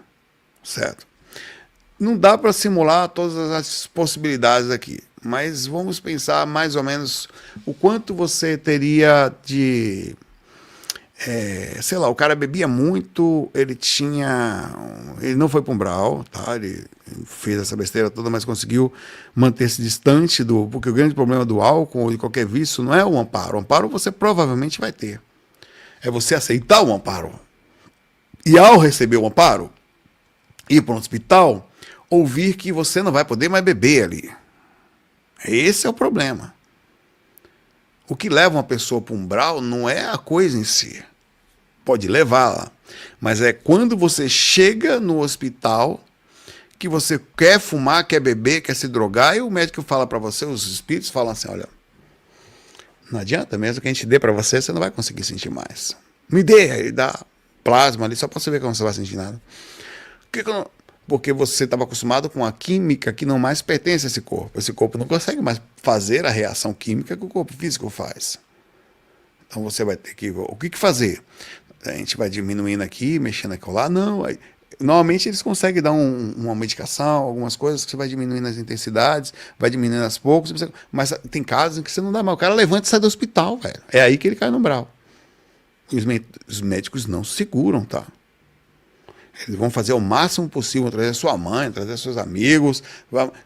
certo? Não dá para simular todas as possibilidades aqui, mas vamos pensar mais ou menos o quanto você teria de... sei lá, o cara bebia muito, ele não foi para um umbral, tá? Ele fez essa besteira toda, mas conseguiu manter-se distante porque o grande problema do álcool ou de qualquer vício não é o amparo. O amparo você provavelmente vai ter. É você aceitar o amparo. E ao receber o amparo, ir para um hospital, ouvir que você não vai poder mais beber ali. Esse é o problema. O que leva uma pessoa para um umbral não é a coisa em si. Pode levá-la. Mas é quando você chega no hospital, que você quer fumar, quer beber, quer se drogar, e o médico fala para você, os espíritos falam assim, olha, não adianta, mesmo que a gente dê para você, você não vai conseguir sentir mais. Me dê, ele dá plasma ali, só para você ver como você vai sentir nada. Porque você estava acostumado com a química que não mais pertence a esse corpo. Esse corpo não consegue mais fazer a reação química que o corpo físico faz. Então você vai ter que... O que fazer? A gente vai diminuindo aqui, mexendo aqui lá. Não, normalmente eles conseguem dar uma medicação, algumas coisas que você vai diminuindo as intensidades, vai diminuindo aos poucos, mas tem casos em que você não dá mais. O cara levanta e sai do hospital, velho. É aí que ele cai no umbral. Os médicos não seguram, tá? Eles vão fazer o máximo possível, trazer sua mãe, trazer seus amigos,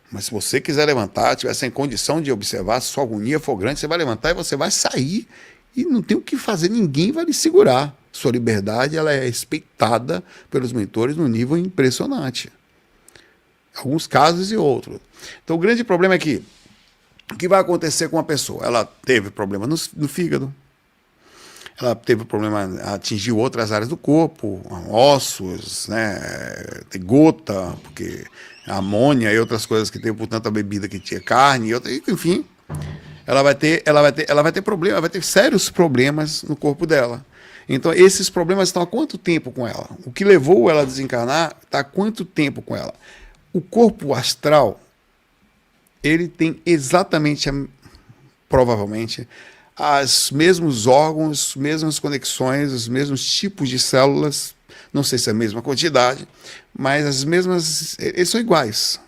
mas se você quiser levantar, tiver sem condição de observar, se sua agonia for grande, você vai levantar e você vai sair e não tem o que fazer, ninguém vai lhe segurar. Sua liberdade ela é respeitada pelos mentores num nível impressionante. Alguns casos e outros. Então o grande problema é que o que vai acontecer com a pessoa? Ela teve problema no fígado, ela teve problema, atingiu outras áreas do corpo, ossos, né, tem gota, porque amônia e outras coisas que tem por tanta bebida que tinha carne, enfim, ela vai ter problema, ela vai ter sérios problemas no corpo dela. Então esses problemas estão há quanto tempo com ela? O que levou ela a desencarnar está há quanto tempo com ela? O corpo astral, ele tem exatamente, provavelmente, os mesmos órgãos, mesmas conexões, os mesmos tipos de células, não sei se é a mesma quantidade, mas as mesmas, eles são iguais.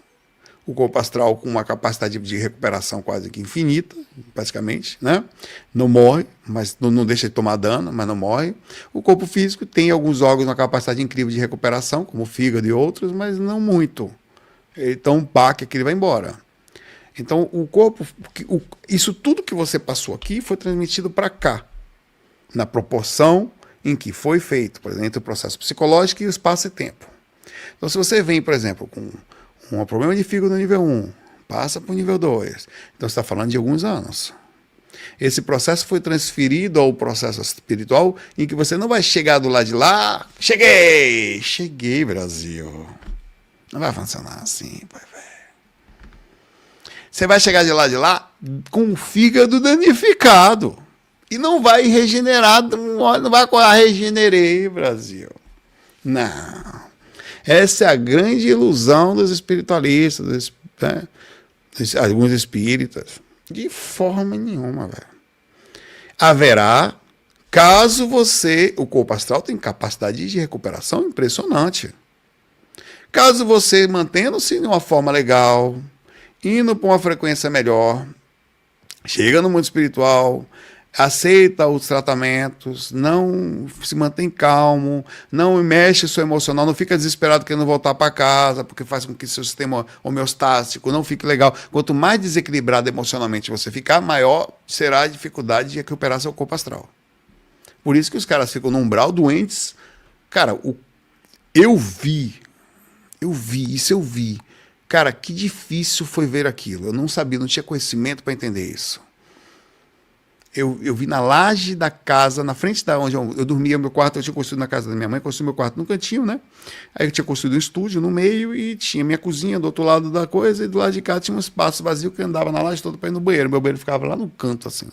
O corpo astral com uma capacidade de recuperação quase que infinita, praticamente, né? Não morre, mas não deixa de tomar dano, mas não morre. O corpo físico tem alguns órgãos com uma capacidade incrível de recuperação, como o fígado e outros, mas não muito. Então, um baque que ele vai embora. Então, o corpo, isso tudo que você passou aqui foi transmitido para cá, na proporção em que foi feito, por exemplo, entre o processo psicológico e o espaço e tempo. Então, se você vem, por exemplo, com um problema de fígado no nível 1, passa para o nível 2, então você está falando de alguns anos. Esse processo foi transferido ao processo espiritual, em que você não vai chegar do lado de lá, cheguei, Brasil. Não vai funcionar assim, pai, velho. Você vai chegar de lá com o fígado danificado. E não vai regenerar, não vai regenerei, Brasil. Não. Essa é a grande ilusão dos espiritualistas, né? Alguns espíritas. De forma nenhuma, velho. Haverá, caso você... O corpo astral tem capacidade de recuperação impressionante. Caso você mantendo-se de uma forma legal, indo para uma frequência melhor, chega no mundo espiritual, aceita os tratamentos, não se mantém calmo, não mexe seu emocional, não fica desesperado querendo voltar para casa, porque faz com que seu sistema homeostático não fique legal. Quanto mais desequilibrado emocionalmente você ficar, maior será a dificuldade de recuperar seu corpo astral. Por isso que os caras ficam no umbral doentes. Cara, eu vi. Cara, que difícil foi ver aquilo. Eu não sabia, não tinha conhecimento para entender isso. Eu vi na laje da casa, na frente da onde eu dormia, meu quarto, eu tinha construído na casa da minha mãe, construí meu quarto no cantinho, né? Aí eu tinha construído um estúdio no meio e tinha minha cozinha do outro lado da coisa, e do lado de cá tinha um espaço vazio que eu andava na laje toda para ir no banheiro. Meu banheiro ficava lá no canto, assim.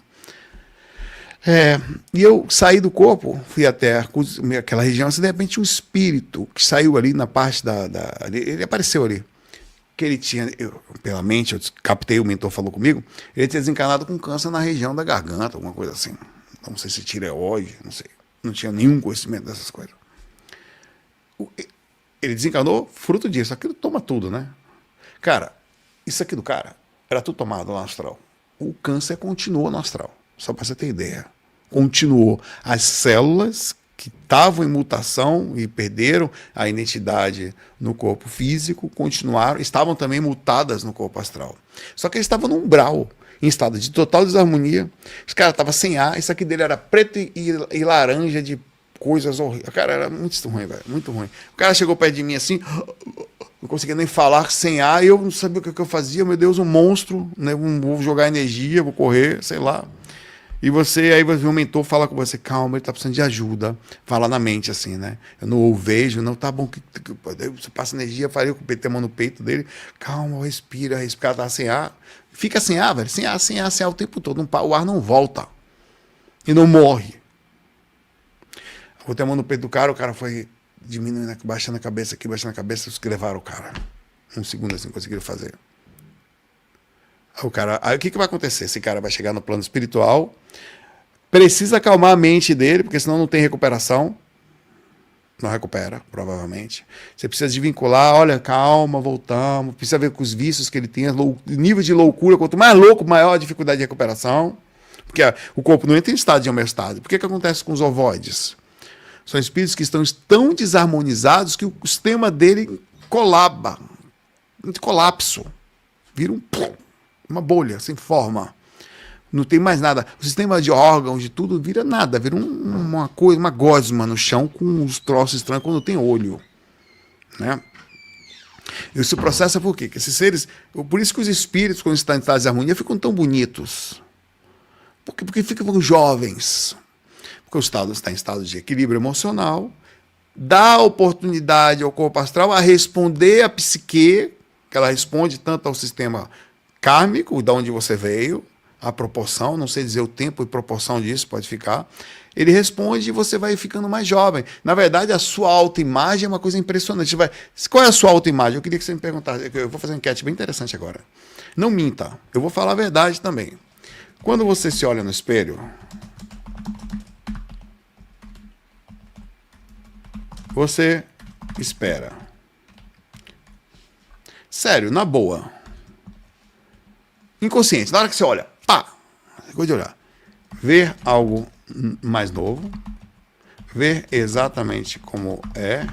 E eu saí do corpo, fui até aquela região, assim, de repente um espírito que saiu ali na parte ele apareceu ali. Que ele tinha, pela mente, eu captei, o mentor falou comigo, ele tinha desencarnado com câncer na região da garganta, alguma coisa assim. Não sei se tireoide, não sei. Não tinha nenhum conhecimento dessas coisas. Ele desencarnou fruto disso. Aquilo toma tudo, né? Cara, isso aqui do cara era tudo tomado no astral. O câncer continuou no astral, só para você ter ideia. Continuou. As células que estavam em mutação e perderam a identidade no corpo físico, estavam também mutadas no corpo astral. Só que eles estavam no umbral, em estado de total desarmonia. Os caras estavam sem ar, isso aqui dele era preto e laranja de coisas horríveis. Cara, era muito ruim, velho, muito ruim. O cara chegou perto de mim assim, não conseguia nem falar, sem ar, e eu não sabia o que eu fazia. Meu Deus, um monstro, né? Vou jogar energia, vou correr, sei lá. E aí você vê um mentor fala com você, calma, ele tá precisando de ajuda. Fala na mente assim, né? Eu não vejo, não, tá bom. Você passa energia, falei com o PT, a mão no peito dele. Calma, respira, o cara tá sem ar. Fica sem ar, velho, sem ar o tempo todo. O ar não volta. E não morre. Botei a mão no peito do cara, o cara foi diminuindo, baixando a cabeça aqui, baixando a cabeça, os que levaram o cara. Um segundo assim, conseguiram fazer. Aí o que vai acontecer? Esse cara vai chegar no plano espiritual, precisa acalmar a mente dele, porque senão não tem recuperação. Não recupera, provavelmente. Você precisa desvincular, olha, calma, voltamos. Precisa ver com os vícios que ele tem, nível de loucura. Quanto mais louco, maior a dificuldade de recuperação. Porque o corpo não entra em estado de homeostase. Por que acontece com os ovoides? São espíritos que estão tão desarmonizados que o sistema dele colapsa. Colapso. Vira uma bolha, sem forma. Não tem mais nada. O sistema de órgãos, de tudo, vira nada. Vira uma coisa, uma gosma no chão com os troços estranhos quando tem olho. Né? Isso processa por quê? Que esses seres... Por isso que os espíritos, quando estão em estado de harmonia, ficam tão bonitos. Porque ficam jovens. Porque o estado está em estado de equilíbrio emocional, dá oportunidade ao corpo astral a responder à psique, que ela responde tanto ao sistema kármico, de onde você veio, a proporção, não sei dizer o tempo e proporção disso, pode ficar. Ele responde e você vai ficando mais jovem. Na verdade, a sua autoimagem é uma coisa impressionante. Qual é a sua autoimagem? Eu queria que você me perguntasse. Eu vou fazer uma enquete bem interessante agora. Não minta. Eu vou falar a verdade também. Quando você se olha no espelho, você espera. Sério, na boa. Inconsciente, na hora que você olha, pá, ficou de olhar. Ver algo mais novo, ver exatamente como é,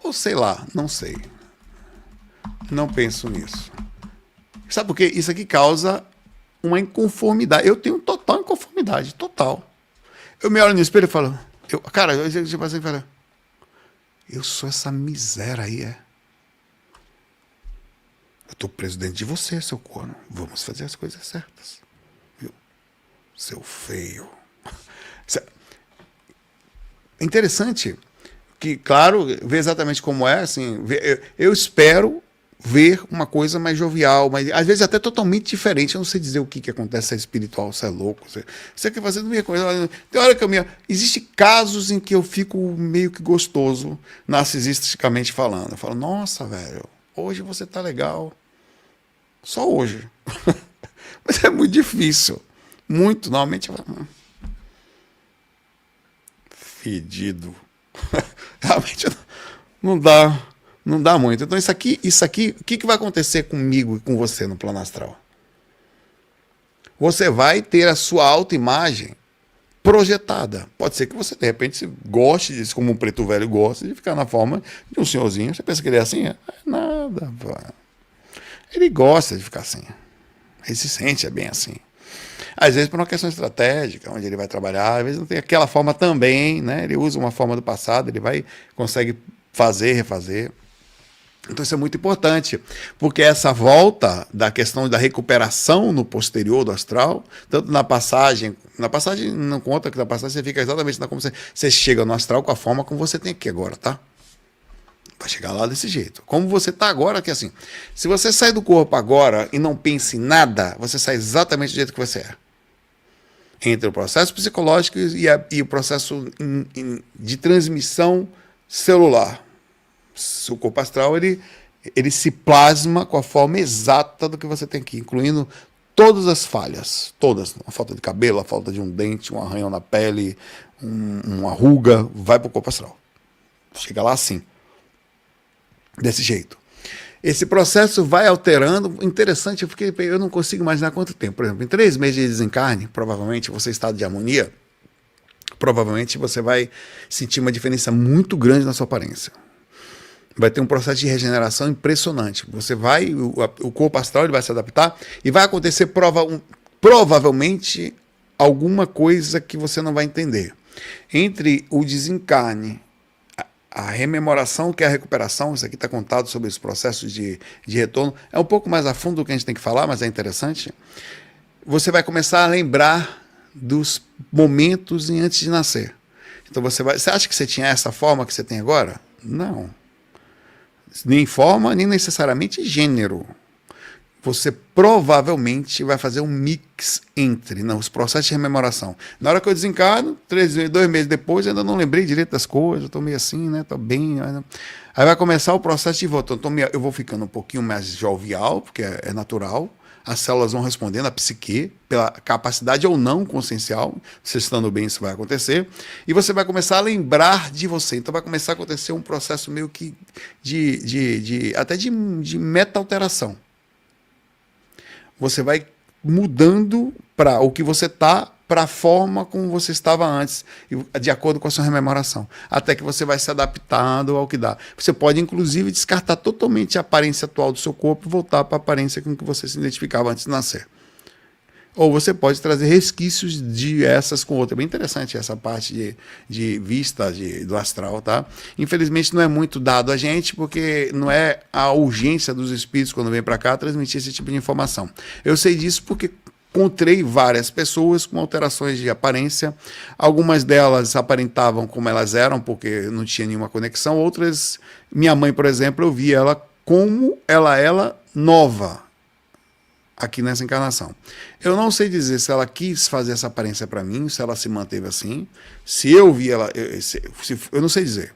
ou sei lá, não sei. Não penso nisso. Sabe por quê? Isso aqui causa uma inconformidade. Eu tenho total inconformidade, total. Eu me olho no espelho e falo, cara, eu sou essa miséria aí, é. Eu estou preso dentro de você, seu corno. Vamos fazer as coisas certas. Viu? Seu feio. É interessante que, claro, ver exatamente como é, assim, eu espero ver uma coisa mais jovial, mas às vezes até totalmente diferente. Eu não sei dizer o que acontece, se é espiritual, se é louco. Você quer fazer a minha coisa. Tem hora que existem casos em que eu fico meio que gostoso, narcisisticamente falando. Eu falo, nossa, velho, hoje você tá legal. Só hoje. Mas é muito difícil. Muito, normalmente. Fedido. Realmente não dá. Não dá muito. Então, isso aqui, o que vai acontecer comigo e com você no plano astral? Você vai ter a sua autoimagem projetada. Pode ser que você, de repente, goste disso, como um preto velho gosta, de ficar na forma de um senhorzinho. Você pensa que ele é assim? É nada. Pô. Ele gosta de ficar assim. Ele se sente bem assim. Às vezes por uma questão estratégica, onde ele vai trabalhar, às vezes não tem aquela forma também, né? Ele usa uma forma do passado, ele consegue fazer, refazer. Então isso é muito importante, porque essa volta da questão da recuperação no posterior do astral, tanto na passagem não conta que na passagem você fica exatamente como você chega no astral com a forma como você tem aqui agora, tá? Vai chegar lá desse jeito. Como você está agora, que assim, se você sai do corpo agora e não pensa em nada, você sai exatamente do jeito que você é. Entre o processo psicológico e o processo de transmissão celular. O corpo astral, ele se plasma com a forma exata do que você tem aqui, incluindo todas as falhas, todas. A falta de cabelo, a falta de um dente, um arranhão na pele, uma ruga, vai para o corpo astral. Chega lá assim, desse jeito. Esse processo vai alterando. Interessante, eu não consigo imaginar quanto tempo. Por exemplo, em 3 meses de desencarne, provavelmente você em estado de harmonia, provavelmente você vai sentir uma diferença muito grande na sua aparência. Vai ter um processo de regeneração impressionante. O corpo astral ele vai se adaptar e vai acontecer provavelmente alguma coisa que você não vai entender. Entre o desencarne, a rememoração, que é a recuperação, isso aqui está contado sobre os processos de retorno, é um pouco mais a fundo do que a gente tem que falar, mas é interessante. Você vai começar a lembrar dos momentos antes de nascer. Então você acha que você tinha essa forma que você tem agora? Não. Nem forma, nem necessariamente gênero. Você provavelmente vai fazer um mix entre os processos de rememoração. Na hora que eu desencarno, 2 meses depois, eu ainda não lembrei direito das coisas, estou meio assim, né? Estou bem. Aí vai começar o processo de volta. Eu vou ficando um pouquinho mais jovial, porque é natural. As células vão respondendo, a psique, pela capacidade ou não consciencial, você estando bem, isso vai acontecer, e você vai começar a lembrar de você. Então vai começar a acontecer um processo meio que até de meta-alteração. Você vai mudando para o que você está, para a forma como você estava antes, de acordo com a sua rememoração, até que você vai se adaptando ao que dá. Você pode, inclusive, descartar totalmente a aparência atual do seu corpo e voltar para a aparência com que você se identificava antes de nascer. Ou você pode trazer resquícios de essas com outra. É bem interessante essa parte de vista do astral, tá? Infelizmente não é muito dado a gente, porque não é a urgência dos espíritos quando vem para cá transmitir esse tipo de informação. Eu sei disso porque encontrei várias pessoas com alterações de aparência. Algumas delas aparentavam como elas eram, porque não tinha nenhuma conexão. Outras, minha mãe, por exemplo, eu vi ela como ela nova aqui nessa encarnação. Eu não sei dizer se ela quis fazer essa aparência para mim, se ela se manteve assim, se eu vi ela, eu não sei dizer.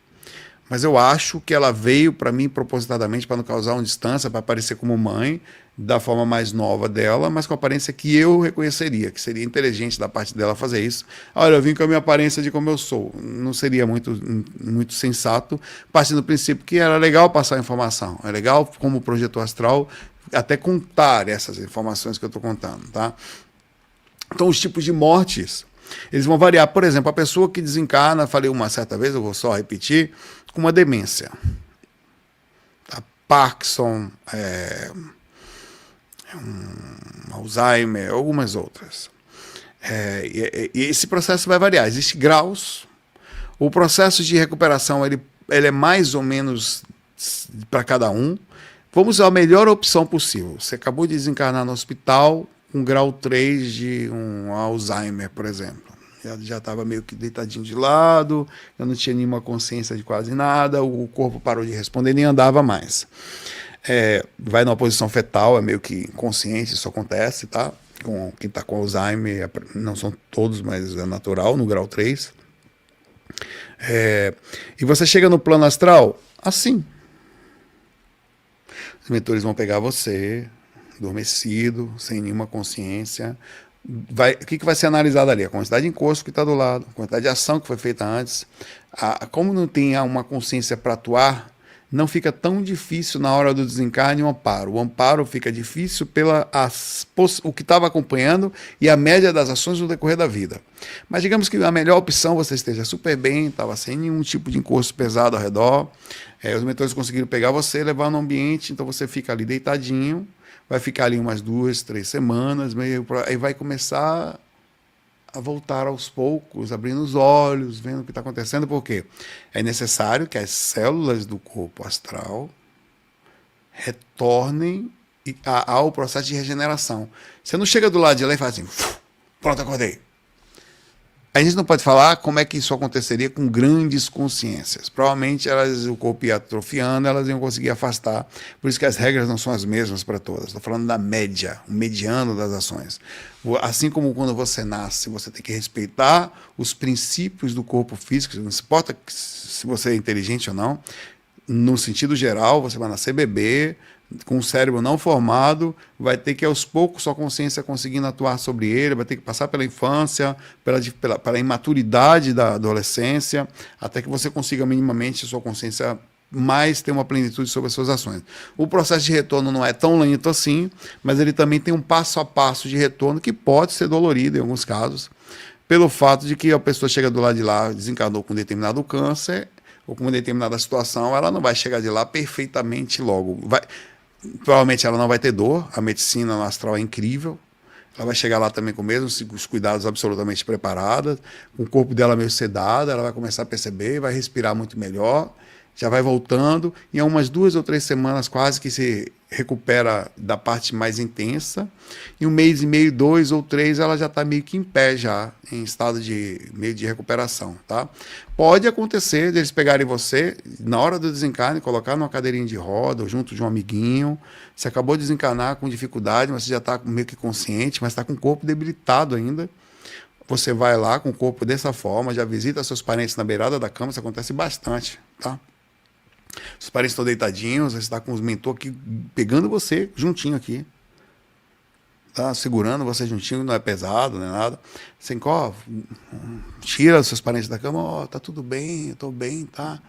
Mas eu acho que ela veio para mim propositadamente para não causar uma distância, para aparecer como mãe, da forma mais nova dela, mas com a aparência que eu reconheceria, que seria inteligente da parte dela fazer isso. Olha, eu vim com a minha aparência de como eu sou. Não seria muito sensato, partindo do princípio que era legal passar a informação, é legal como projetor astral até contar essas informações que eu estou contando, tá? Então, os tipos de mortes, eles vão variar. Por exemplo, a pessoa que desencarna, falei uma certa vez, eu vou só repetir, com uma demência. Tá? Parkinson, Alzheimer, algumas outras. E esse processo vai variar. Existem graus. O processo de recuperação ele é mais ou menos para cada um. Vamos à melhor opção possível. Você acabou de desencarnar no hospital com grau 3 de um Alzheimer, por exemplo. Já estava meio que deitadinho de lado, eu não tinha nenhuma consciência de quase nada, o corpo parou de responder, nem andava mais. Vai numa posição fetal, é meio que inconsciente, isso acontece, tá? Com quem está com Alzheimer, não são todos, mas é natural, no grau 3. E você chega no plano astral assim. Os mentores vão pegar você, adormecido, sem nenhuma consciência. O que vai ser analisado ali? A quantidade de encosto que está do lado, a quantidade de ação que foi feita antes. Como não tem uma consciência para atuar, não fica tão difícil na hora do desencarne o amparo. O amparo fica difícil o que estava acompanhando e a média das ações no decorrer da vida. Mas digamos que a melhor opção, você esteja super bem, estava sem nenhum tipo de encosto pesado ao redor, os mentores conseguiram pegar você, levar no ambiente, então você fica ali deitadinho, vai ficar ali umas 2, 3 semanas, aí vai começar a voltar aos poucos, abrindo os olhos, vendo o que está acontecendo, porque é necessário que as células do corpo astral retornem ao processo de regeneração. Você não chega do lado de lá e faz assim, pronto, acordei. A gente não pode falar como é que isso aconteceria com grandes consciências. Provavelmente o corpo ia atrofiando, elas iam conseguir afastar. Por isso que as regras não são as mesmas para todas. Estou falando da média, o mediano das ações. Assim como quando você nasce, você tem que respeitar os princípios do corpo físico, não importa se você é inteligente ou não. No sentido geral, você vai nascer bebê, com o cérebro não formado, vai ter que aos poucos sua consciência conseguindo atuar sobre ele, vai ter que passar pela infância, pela imaturidade da adolescência, até que você consiga minimamente sua consciência mais ter uma plenitude sobre as suas ações. O processo de retorno não é tão lento assim, mas ele também tem um passo a passo de retorno que pode ser dolorido em alguns casos, pelo fato de que a pessoa chega do lado de lá, desencarnou com determinado câncer, ou com uma determinada situação, ela não vai chegar de lá perfeitamente logo. Provavelmente ela não vai ter dor, a medicina no astral é incrível, ela vai chegar lá também com os cuidados absolutamente preparados, com o corpo dela meio sedado, ela vai começar a perceber, vai respirar muito melhor, já vai voltando, em umas 2 ou 3 semanas quase que se recupera da parte mais intensa, em 1 mês e meio, 2 ou 3, ela já está meio que em pé já, em estado de meio de recuperação, tá? Pode acontecer de eles pegarem você, na hora do desencarne, colocar numa cadeirinha de roda, ou junto de um amiguinho, você acabou de desencarnar com dificuldade, mas você já está meio que consciente, mas está com o corpo debilitado ainda, você vai lá com o corpo dessa forma, já visita seus parentes na beirada da cama, isso acontece bastante, tá? Os parentes estão deitadinhos, você está com os mentores aqui pegando você juntinho aqui. Tá segurando você juntinho, não é pesado, não é nada. Assim, tira os seus parentes da cama, tá tudo bem, eu tô bem, tá?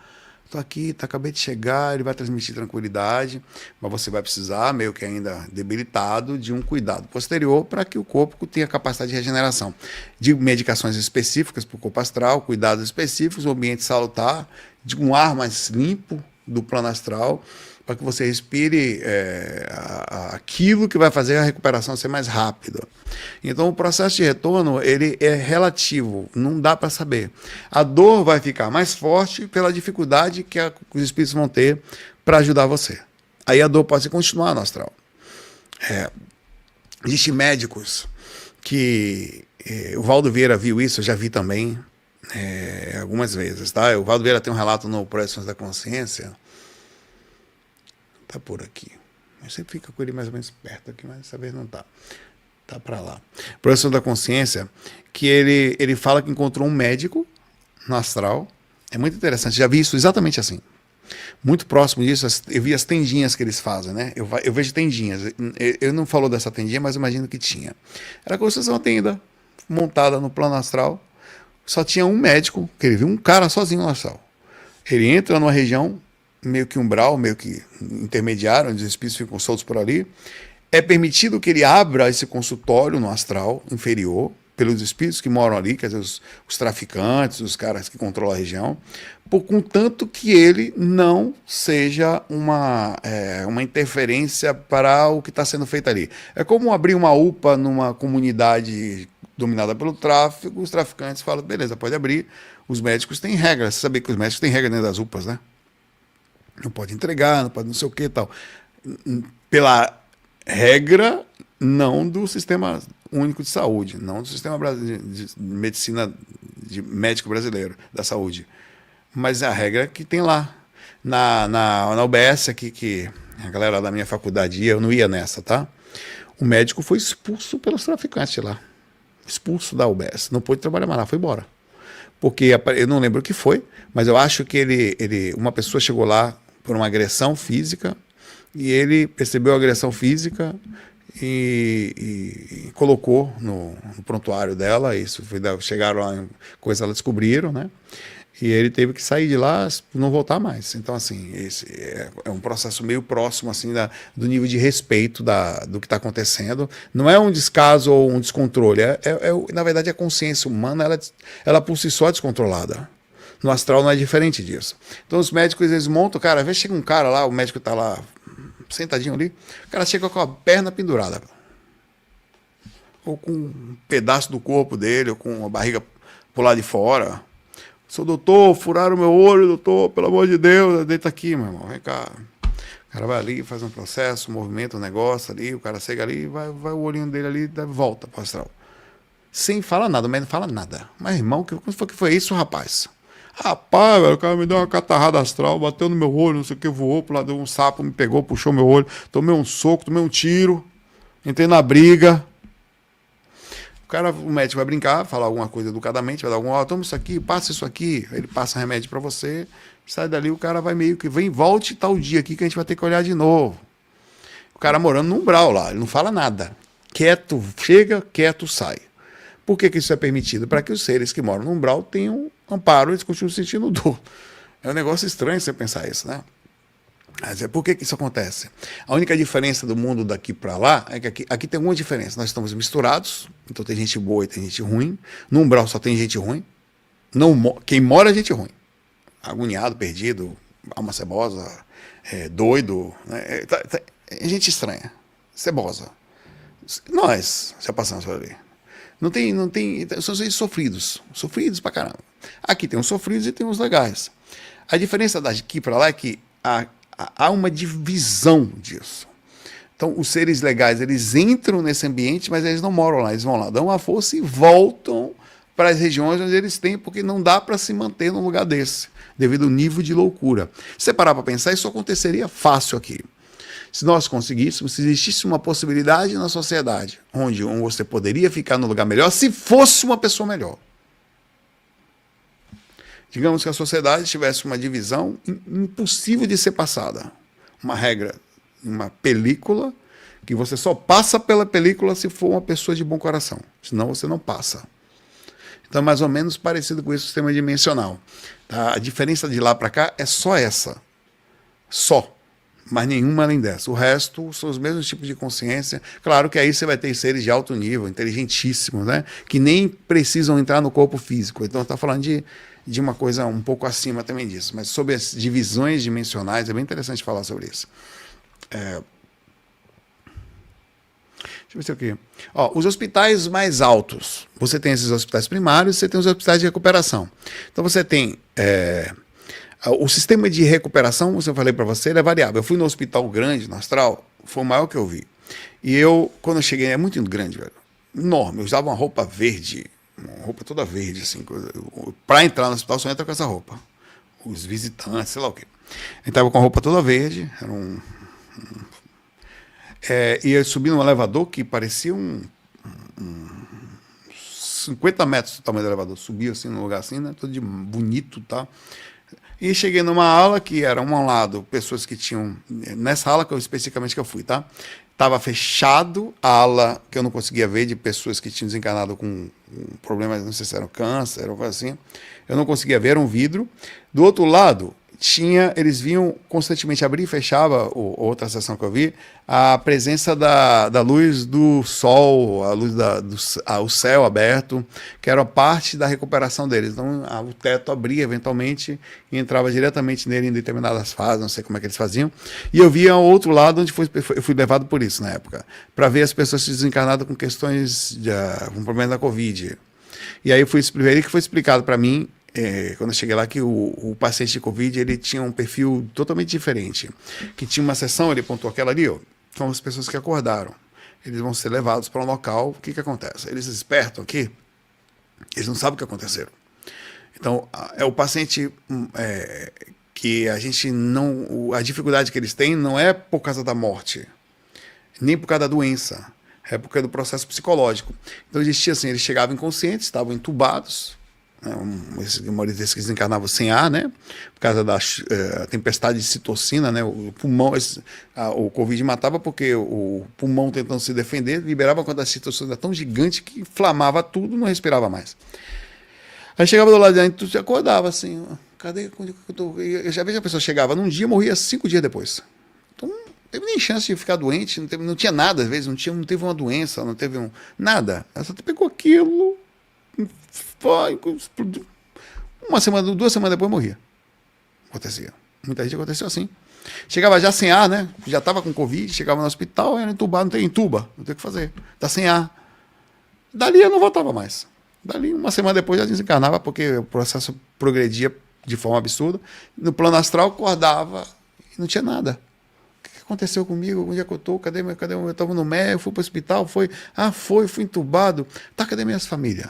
Tô aqui, acabei de chegar, ele vai transmitir tranquilidade, mas você vai precisar, meio que ainda debilitado, de um cuidado posterior para que o corpo tenha capacidade de regeneração. De medicações específicas para o corpo astral, cuidados específicos, um ambiente salutar, de um ar mais limpo do plano astral, para que você respire aquilo que vai fazer a recuperação ser mais rápida. Então, o processo de retorno ele é relativo, não dá para saber. A dor vai ficar mais forte pela dificuldade que os espíritos vão ter para ajudar você. Aí a dor pode continuar no astral. Existem médicos que... o Valdo Vieira viu isso, eu já vi também algumas vezes. Tá? O Valdo Vieira tem um relato no Projeções da Consciência. Tá por aqui. Eu sempre fico com ele mais ou menos perto aqui, mas dessa vez não tá. Tá para lá. Projeção da Consciência, que ele fala que encontrou um médico no astral. É muito interessante. Já vi isso exatamente assim. Muito próximo disso, eu vi as tendinhas que eles fazem, né? Eu vejo tendinhas. Eu não falou dessa tendinha, mas imagino que tinha. Era como se fosse uma tenda montada no plano astral. Só tinha um médico, que ele viu um cara sozinho no astral. Ele entra numa região meio que umbral, meio que intermediário, onde os espíritos ficam soltos por ali. É permitido que ele abra esse consultório no astral inferior, pelos espíritos que moram ali, quer dizer, os traficantes, os caras que controlam a região, contanto que ele não seja uma interferência para o que está sendo feito ali. É como abrir uma UPA numa comunidade dominada pelo tráfico, os traficantes falam, beleza, pode abrir, os médicos têm regras, você sabia que os médicos têm regras dentro das UPAs, né? Não pode entregar, não pode não sei o que e tal. Pela regra, não do sistema Único de Saúde, não do Sistema de Medicina de Médico Brasileiro, da Saúde. Mas é a regra que tem lá. Na UBS aqui, que a galera da minha faculdade ia, eu não ia nessa, tá? O médico foi expulso pelos traficantes lá. Expulso da UBS. Não pôde trabalhar mais lá, foi embora. Porque eu não lembro o que foi, mas eu acho que uma pessoa chegou lá por uma agressão física e ele percebeu a agressão física e colocou no prontuário dela. Isso foi, chegaram lá, coisa ela descobriram, né? E ele teve que sair de lá, não voltar mais. Então, assim, esse é um processo meio próximo assim, do nível de respeito do que está acontecendo. Não é um descaso ou um descontrole. Na verdade, a consciência humana, ela por si só é descontrolada. No astral não é diferente disso. Então, os médicos, eles montam, cara, às vezes chega um cara lá, o médico está lá, sentadinho ali, o cara chega com a perna pendurada. Ou com um pedaço do corpo dele, ou com a barriga pro lado de fora. Sou doutor, furaram meu olho, doutor, pelo amor de Deus, deita aqui, meu irmão, vem cá. O cara vai ali, faz um processo, movimenta um negócio ali, o cara chega ali, vai o olhinho dele ali, volta para o astral. Sem falar nada, o médico não fala nada. Mas, irmão, que foi isso, rapaz? Rapaz, velho, o cara me deu uma catarrada astral, bateu no meu olho, não sei o que, voou pro lado, um sapo me pegou, puxou meu olho, tomei um soco, tomei um tiro, entrei na briga. O médico vai brincar, falar alguma coisa educadamente, vai dar toma isso aqui, passa isso aqui, ele passa remédio para você, sai dali, o cara vai meio que, volte tal dia aqui que a gente vai ter que olhar de novo. O cara morando no umbral lá, ele não fala nada. Quieto, chega, quieto, sai. Por que isso é permitido? Para que os seres que moram no umbral tenham amparo, eles continuam sentindo dor. É um negócio estranho você pensar isso, né? Mas por que isso acontece? A única diferença do mundo daqui para lá é que aqui tem uma diferença. Nós estamos misturados, então tem gente boa e tem gente ruim. No umbral só tem gente ruim. Quem mora é gente ruim. Agoniado, perdido, alma cebosa, doido. Né? É gente estranha, cebosa. Nós já passamos por ali. Não tem, são sofridos pra caramba. Aqui tem uns sofridos e tem uns legais. A diferença daqui para lá é que há uma divisão disso. Então, os seres legais, eles entram nesse ambiente, mas eles não moram lá. Eles vão lá, dão uma força e voltam para as regiões onde eles têm, porque não dá para se manter num lugar desse, devido ao nível de loucura. Se você parar para pensar, isso aconteceria fácil aqui. Se nós conseguíssemos, se existisse uma possibilidade na sociedade, onde você poderia ficar num lugar melhor, se fosse uma pessoa melhor. Digamos que a sociedade tivesse uma divisão impossível de ser passada. Uma regra, uma película, que você só passa pela película se for uma pessoa de bom coração. Senão você não passa. Então é mais ou menos parecido com esse sistema dimensional. Tá? A diferença de lá para cá é só essa. Só. Mas nenhuma além dessa. O resto são os mesmos tipos de consciência. Claro que aí você vai ter seres de alto nível, inteligentíssimos, né? Que nem precisam entrar no corpo físico. Então está falando de uma coisa um pouco acima também disso. Mas sobre as divisões dimensionais, é bem interessante falar sobre isso. Deixa eu ver se aqui. Os hospitais mais altos. Você tem esses hospitais primários, você tem os hospitais de recuperação. Então você tem... o sistema de recuperação, como eu falei para você, ele é variável. Eu fui no hospital grande, no astral, foi o maior que eu vi. E quando eu cheguei, é muito grande, velho. Enorme. Eu usava uma roupa verde, uma roupa toda verde, assim. Para entrar no hospital, só entra com essa roupa. Os visitantes, sei lá o quê. Eu estava com a roupa toda verde, era e eu subi num elevador que parecia 50 metros do tamanho do elevador. Subi assim, num lugar assim, né? Todo de bonito, tá? E cheguei numa aula que era um lado, pessoas que tinham... Nessa aula especificamente que eu fui, tá? Estava fechado a ala que eu não conseguia ver de pessoas que tinham desencarnado com problemas, não sei se era câncer ou coisa assim. Eu não conseguia ver, era um vidro. Do outro lado, eles vinham constantemente abrir e fechava, outra sessão que eu vi, a presença da luz do sol, a luz o céu aberto, que era parte da recuperação deles. Então o teto abria eventualmente e entrava diretamente nele em determinadas fases, não sei como é que eles faziam. E eu via o outro lado onde eu fui levado por isso na época, para ver as pessoas se desencarnadas com questões com problema da Covid. E aí foi explicado para mim, quando eu cheguei lá, que o paciente de Covid ele tinha um perfil totalmente diferente. Que tinha uma sessão, ele pontuou aquela ali, são as pessoas que acordaram. eles vão ser levados para um local. O que acontece? Eles espertos aqui, eles não sabem o que aconteceram. Então, é o paciente que a gente não... A dificuldade que eles têm não é por causa da morte, nem por causa da doença, é por causa do processo psicológico. Então, existia assim, eles chegavam inconscientes, estavam entubados, né, maioria desses que desencarnavam sem ar, né, por causa da tempestade de citocina, né, o pulmão, o Covid matava porque o pulmão tentando se defender, liberava uma quantidade de citocina tão gigante que inflamava tudo, não respirava mais. Aí chegava do lado de dentro, tu acordava assim, cadê? Eu já vejo a pessoa chegava num dia, morria 5 dias depois. Então não teve nem chance de ficar doente, não tinha nada, às vezes, não teve uma doença, não teve nada. Ela só pegou aquilo, uma semana, 2 semanas depois morria. Acontecia. Muita gente aconteceu assim. Chegava já sem ar, né? Já estava com Covid, chegava no hospital, era entubado, não tem entuba, não tem o que fazer. Tá sem ar. Dali eu não voltava mais. Dali, uma semana depois, já desencarnava, porque o processo progredia de forma absurda. No plano astral, acordava e não tinha nada. O que aconteceu comigo? Onde é que eu estou? Cadê eu estava no médico, fui para o hospital, fui entubado. Tá, cadê minhas famílias?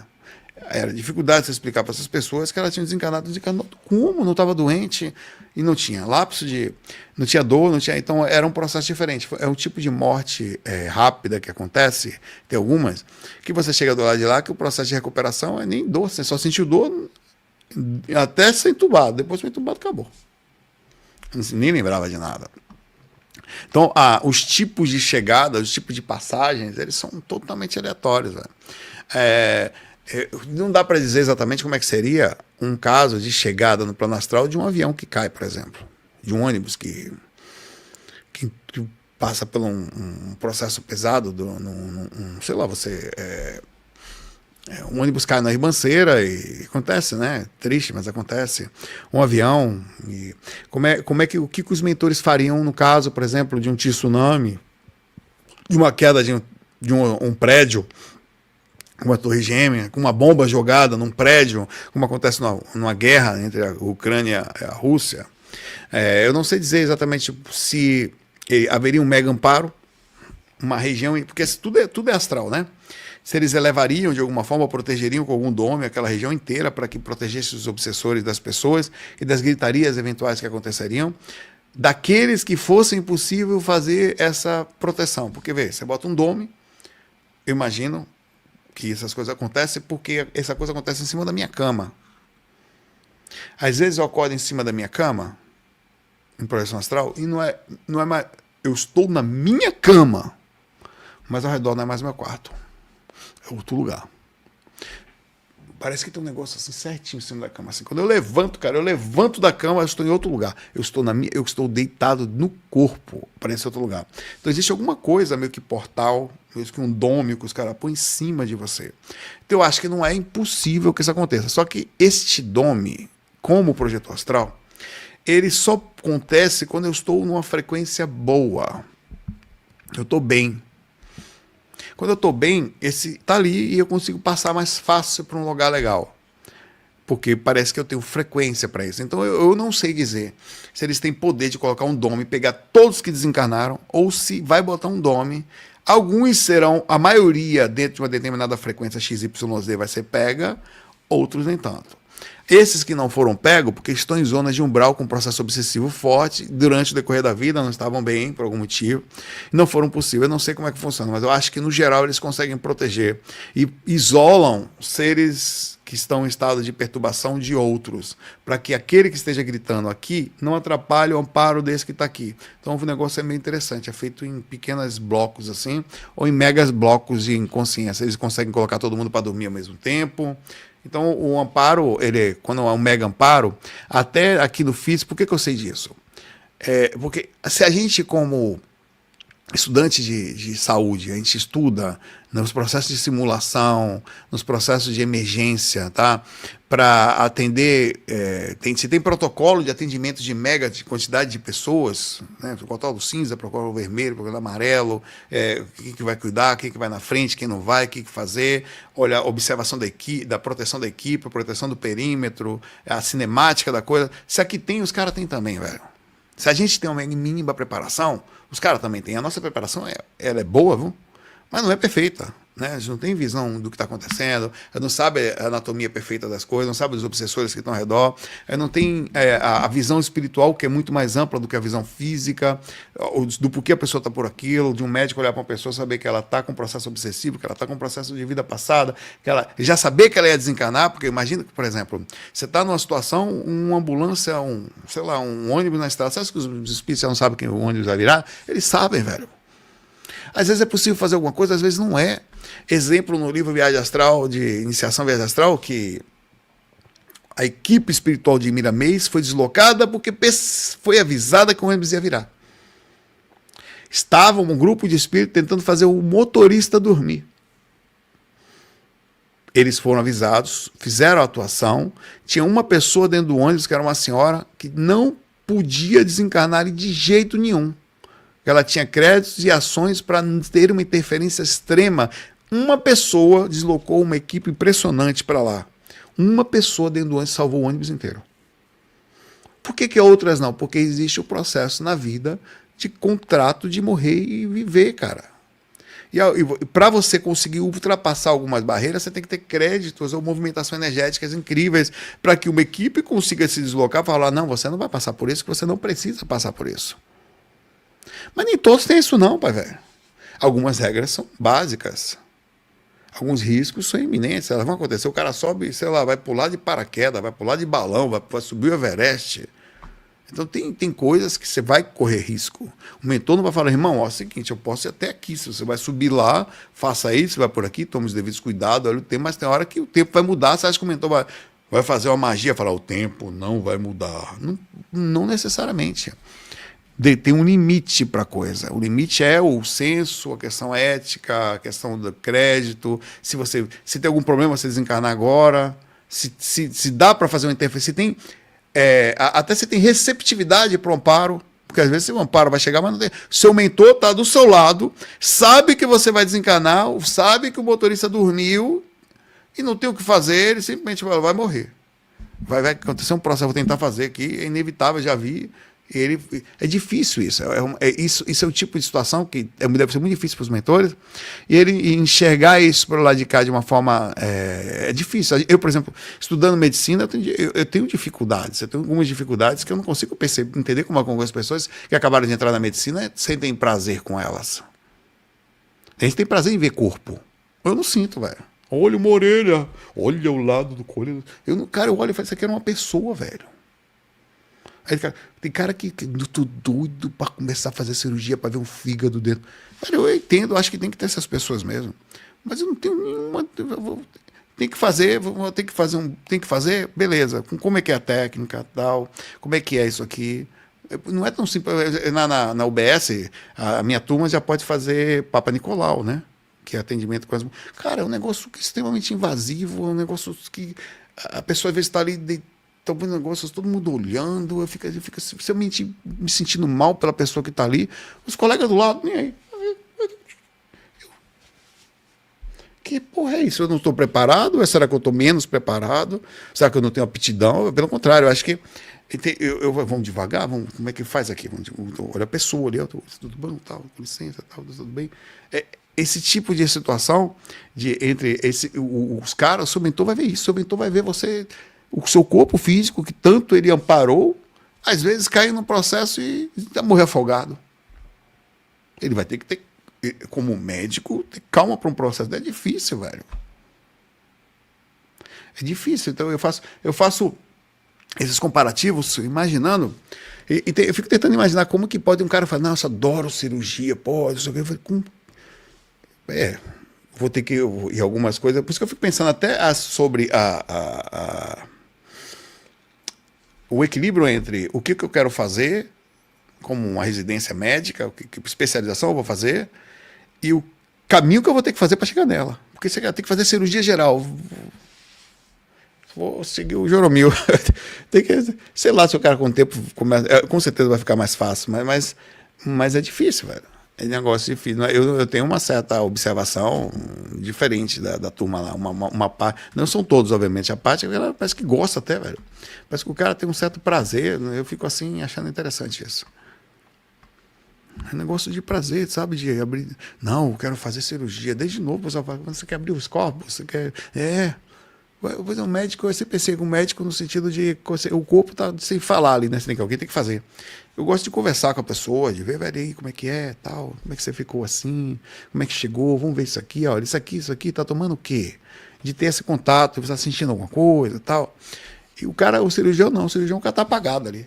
Era dificuldade de você explicar para essas pessoas que elas tinham desencarnado. Como? Não estava doente e não tinha lapso não tinha dor, não tinha. Então era um processo diferente. É um tipo de morte rápida que acontece, tem algumas, que você chega do lado de lá que o processo de recuperação é nem dor, você só sentiu dor até ser entubado. Depois foi entubado, acabou. Nem lembrava de nada. Então, os tipos de chegada, os tipos de passagens, eles são totalmente aleatórios. Não dá para dizer exatamente como é que seria um caso de chegada no plano astral de um avião que cai, por exemplo, de um ônibus que passa por um processo pesado, sei lá, um ônibus cai na ribanceira e acontece, né? Triste, mas acontece. Um avião. E o que os mentores fariam no caso, por exemplo, de um tsunami, de uma queda de um prédio, uma torre gêmea, com uma bomba jogada num prédio, como acontece numa guerra entre a Ucrânia e a Rússia. Eu não sei dizer exatamente se haveria um mega amparo, uma região, porque tudo é astral, né? Se eles elevariam de alguma forma, protegeriam com algum dome aquela região inteira para que protegesse os obsessores das pessoas e das gritarias eventuais que aconteceriam, daqueles que fosse impossível fazer essa proteção. Porque, vê, você bota um dome, eu imagino que essas coisas acontecem porque essa coisa acontece em cima da minha cama. Às vezes eu acordo em cima da minha cama, em projeção astral, e não é mais... Eu estou na minha cama, mas ao redor não é mais meu quarto. É outro lugar. Parece que tem um negócio assim certinho em cima da cama. Assim, quando eu levanto, cara, eu levanto da cama, eu estou em outro lugar. Eu estou deitado no corpo, parece outro lugar. Então existe alguma coisa, meio que portal, meio que um dome que os caras põem em cima de você. Então eu acho que não é impossível que isso aconteça. Só que este dome, como o projetor astral, ele só acontece quando eu estou numa frequência boa. Eu estou bem. Quando eu estou bem, esse tá ali e eu consigo passar mais fácil para um lugar legal. Porque parece que eu tenho frequência para isso. Então eu não sei dizer se eles têm poder de colocar um dome, pegar todos que desencarnaram, ou se vai botar um dome. Alguns serão, a maioria dentro de uma determinada frequência XYZ vai ser pega, outros nem tanto. Esses que não foram pegos, porque estão em zonas de umbral com processo obsessivo forte, durante o decorrer da vida não estavam bem, por algum motivo, não foram possíveis. Eu não sei como é que funciona, mas eu acho que, no geral, eles conseguem proteger e isolam seres que estão em estado de perturbação de outros, para que aquele que esteja gritando aqui não atrapalhe o amparo desse que está aqui. Então, o negócio é meio interessante, é feito em pequenos blocos, assim, ou em megas blocos de inconsciência. Eles conseguem colocar todo mundo para dormir ao mesmo tempo. Então, o amparo, quando é um mega amparo, até aqui no físico, por que eu sei disso? Porque se a gente, como estudante de saúde, a gente estuda nos processos de simulação, nos processos de emergência, tá? Para atender, se tem protocolo de atendimento de quantidade de pessoas, né? Protocolo cinza, protocolo vermelho, protocolo amarelo, quem que vai cuidar, quem que vai na frente, quem não vai, o que fazer, olha, observação da equipe, da proteção da equipe, a proteção do perímetro, a cinemática da coisa. Se aqui tem, os caras têm também, velho. Se a gente tem uma mínima preparação, os caras também têm. A nossa preparação ela é boa, viu? mas não é perfeita. Né? A gente não tem visão do que está acontecendo, não sabe a anatomia perfeita das coisas, não sabe os obsessores que estão ao redor, não tem a visão espiritual, que é muito mais ampla do que a visão física, do porquê a pessoa está por aquilo, de um médico olhar para uma pessoa, saber que ela está com um processo obsessivo, que ela está com um processo de vida passada, que ela já saber que ela ia desencarnar, porque imagina que, por exemplo, você está numa situação, uma ambulância, sei lá, um ônibus na estrada, sabe que os espíritos não sabem que o ônibus vai virar? Eles sabem, velho. Às vezes é possível fazer alguma coisa, às vezes não é. Exemplo no livro Viagem Astral, de Iniciação Viagem Astral, que a equipe espiritual de Miramês foi deslocada porque foi avisada que o ônibus ia virar. Estava um grupo de espíritos tentando fazer o motorista dormir. Eles foram avisados, fizeram a atuação, tinha uma pessoa dentro do ônibus, que era uma senhora, que não podia desencarnar de jeito nenhum. Ela tinha créditos e ações para ter uma interferência extrema. Uma pessoa deslocou uma equipe impressionante para lá. Uma pessoa dentro do ônibus salvou o ônibus inteiro. Por que outras não? Porque existe o processo na vida de contrato de morrer e viver, cara. E para você conseguir ultrapassar algumas barreiras, você tem que ter créditos ou movimentações energéticas incríveis para que uma equipe consiga se deslocar e falar, não, você não vai passar por isso, que você não precisa passar por isso. Mas nem todos têm isso não, pai velho. Algumas regras são básicas. Alguns riscos são iminentes, elas vão acontecer. O cara sobe, sei lá, vai pular de paraquedas, vai pular de balão, vai subir o Everest. Então tem coisas que você vai correr risco. O mentor não vai falar, irmão, ó, é o seguinte, eu posso ir até aqui. Se você vai subir lá, faça isso, vai por aqui, tome os devidos cuidados, olha o tempo, mas tem hora que o tempo vai mudar. Você acha que o mentor vai fazer uma magia, falar, o tempo não vai mudar. Não necessariamente. Tem um limite para a coisa. O limite é o senso, a questão ética, a questão do crédito. Se tem algum problema, você desencarnar agora. Se dá para fazer uma interferência. Se tem, até se tem receptividade para o amparo. Porque às vezes o amparo vai chegar, mas não tem. Seu mentor está do seu lado, sabe que você vai desencarnar, sabe que o motorista dormiu e não tem o que fazer, ele simplesmente vai morrer. Vai acontecer um processo, vou tentar fazer aqui, é inevitável, já vi. É difícil isso. Isso é o tipo de situação que deve ser muito difícil para os mentores. E ele enxergar isso para o lado de cá de uma forma é difícil. Eu, por exemplo, estudando medicina, eu tenho dificuldades. Eu tenho algumas dificuldades que eu não consigo entender como algumas pessoas que acabaram de entrar na medicina sentem prazer com elas. A gente tem prazer em ver corpo. Eu não sinto, velho. Olha uma orelha, olha o lado do olho. Cara, eu olho e falo, isso aqui era uma pessoa, velho. Aí, tem cara que tô doido para começar a fazer cirurgia para ver um fígado dentro. Cara, eu entendo, acho que tem que ter essas pessoas mesmo. Mas eu não tenho nenhuma. Tem que fazer, beleza. Como é que é a técnica, tal? Como é que é isso aqui? Não é tão simples. Na UBS, a minha turma já pode fazer Papa Nicolau, né? Que é atendimento com as. Cara, é um negócio extremamente invasivo, é um negócio que a pessoa às vezes está ali. Estão vendo negócios, todo mundo olhando, eu fico especialmente me sentindo mal pela pessoa que está ali. Os colegas do lado, nem aí. Que porra é isso? Eu não estou preparado? Ou será que eu estou menos preparado? Será que eu não tenho aptidão? Pelo contrário, eu acho que vamos devagar, como é que faz aqui? Olha a pessoa ali, tudo bom, tal, com licença, tal, tudo bem. Esse tipo de situação, os caras, o seu mentor vai ver isso, o seu mentor vai ver você. O seu corpo físico, que tanto ele amparou, às vezes cai no processo e morrer afogado. Ele vai ter que ter, como médico, ter calma para um processo. É difícil, velho. É difícil. Então eu faço esses comparativos, imaginando, eu fico tentando imaginar como que pode um cara falar, nossa, adoro cirurgia, pode, isso aqui. Eu falei, vou ter que ir algumas coisas. Por isso que eu fico pensando até sobre o equilíbrio entre o que eu quero fazer, como uma residência médica, que especialização eu vou fazer, e o caminho que eu vou ter que fazer para chegar nela. Porque você tem que fazer cirurgia geral. Vou seguir o Joromil. Sei lá se o cara com o tempo com certeza vai ficar mais fácil, mas é difícil, velho. É negócio difícil. Eu tenho uma certa observação diferente da turma lá. Uma parte. Não são todos, obviamente. A parte, ela parece que gosta até, velho. Parece que o cara tem um certo prazer. Eu fico assim, achando interessante isso. É um negócio de prazer, sabe? De abrir. Não, eu quero fazer cirurgia. Desde novo, o pessoal fala, você quer abrir os corpos? Você quer. É. Pois é, um médico, eu sempre pensei com um médico no sentido de o corpo está sem falar ali, né? Alguém tem que fazer. Eu gosto de conversar com a pessoa, de ver, velho, aí, como é que é, tal, como é que você ficou assim, como é que chegou, vamos ver isso aqui, olha, isso aqui, tá tomando o quê? De ter esse contato, você tá sentindo alguma coisa, tal. E o cirurgião não, o cirurgião tá apagado ali.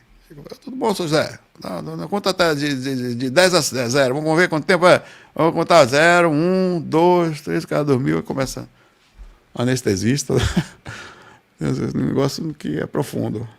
Tudo bom, seu Zé? Na conta tá de 10 a 0, vamos ver quanto tempo é. Vamos contar 0, 1, 2, 3, o cara dormiu e começa anestesista. Um negócio que é profundo.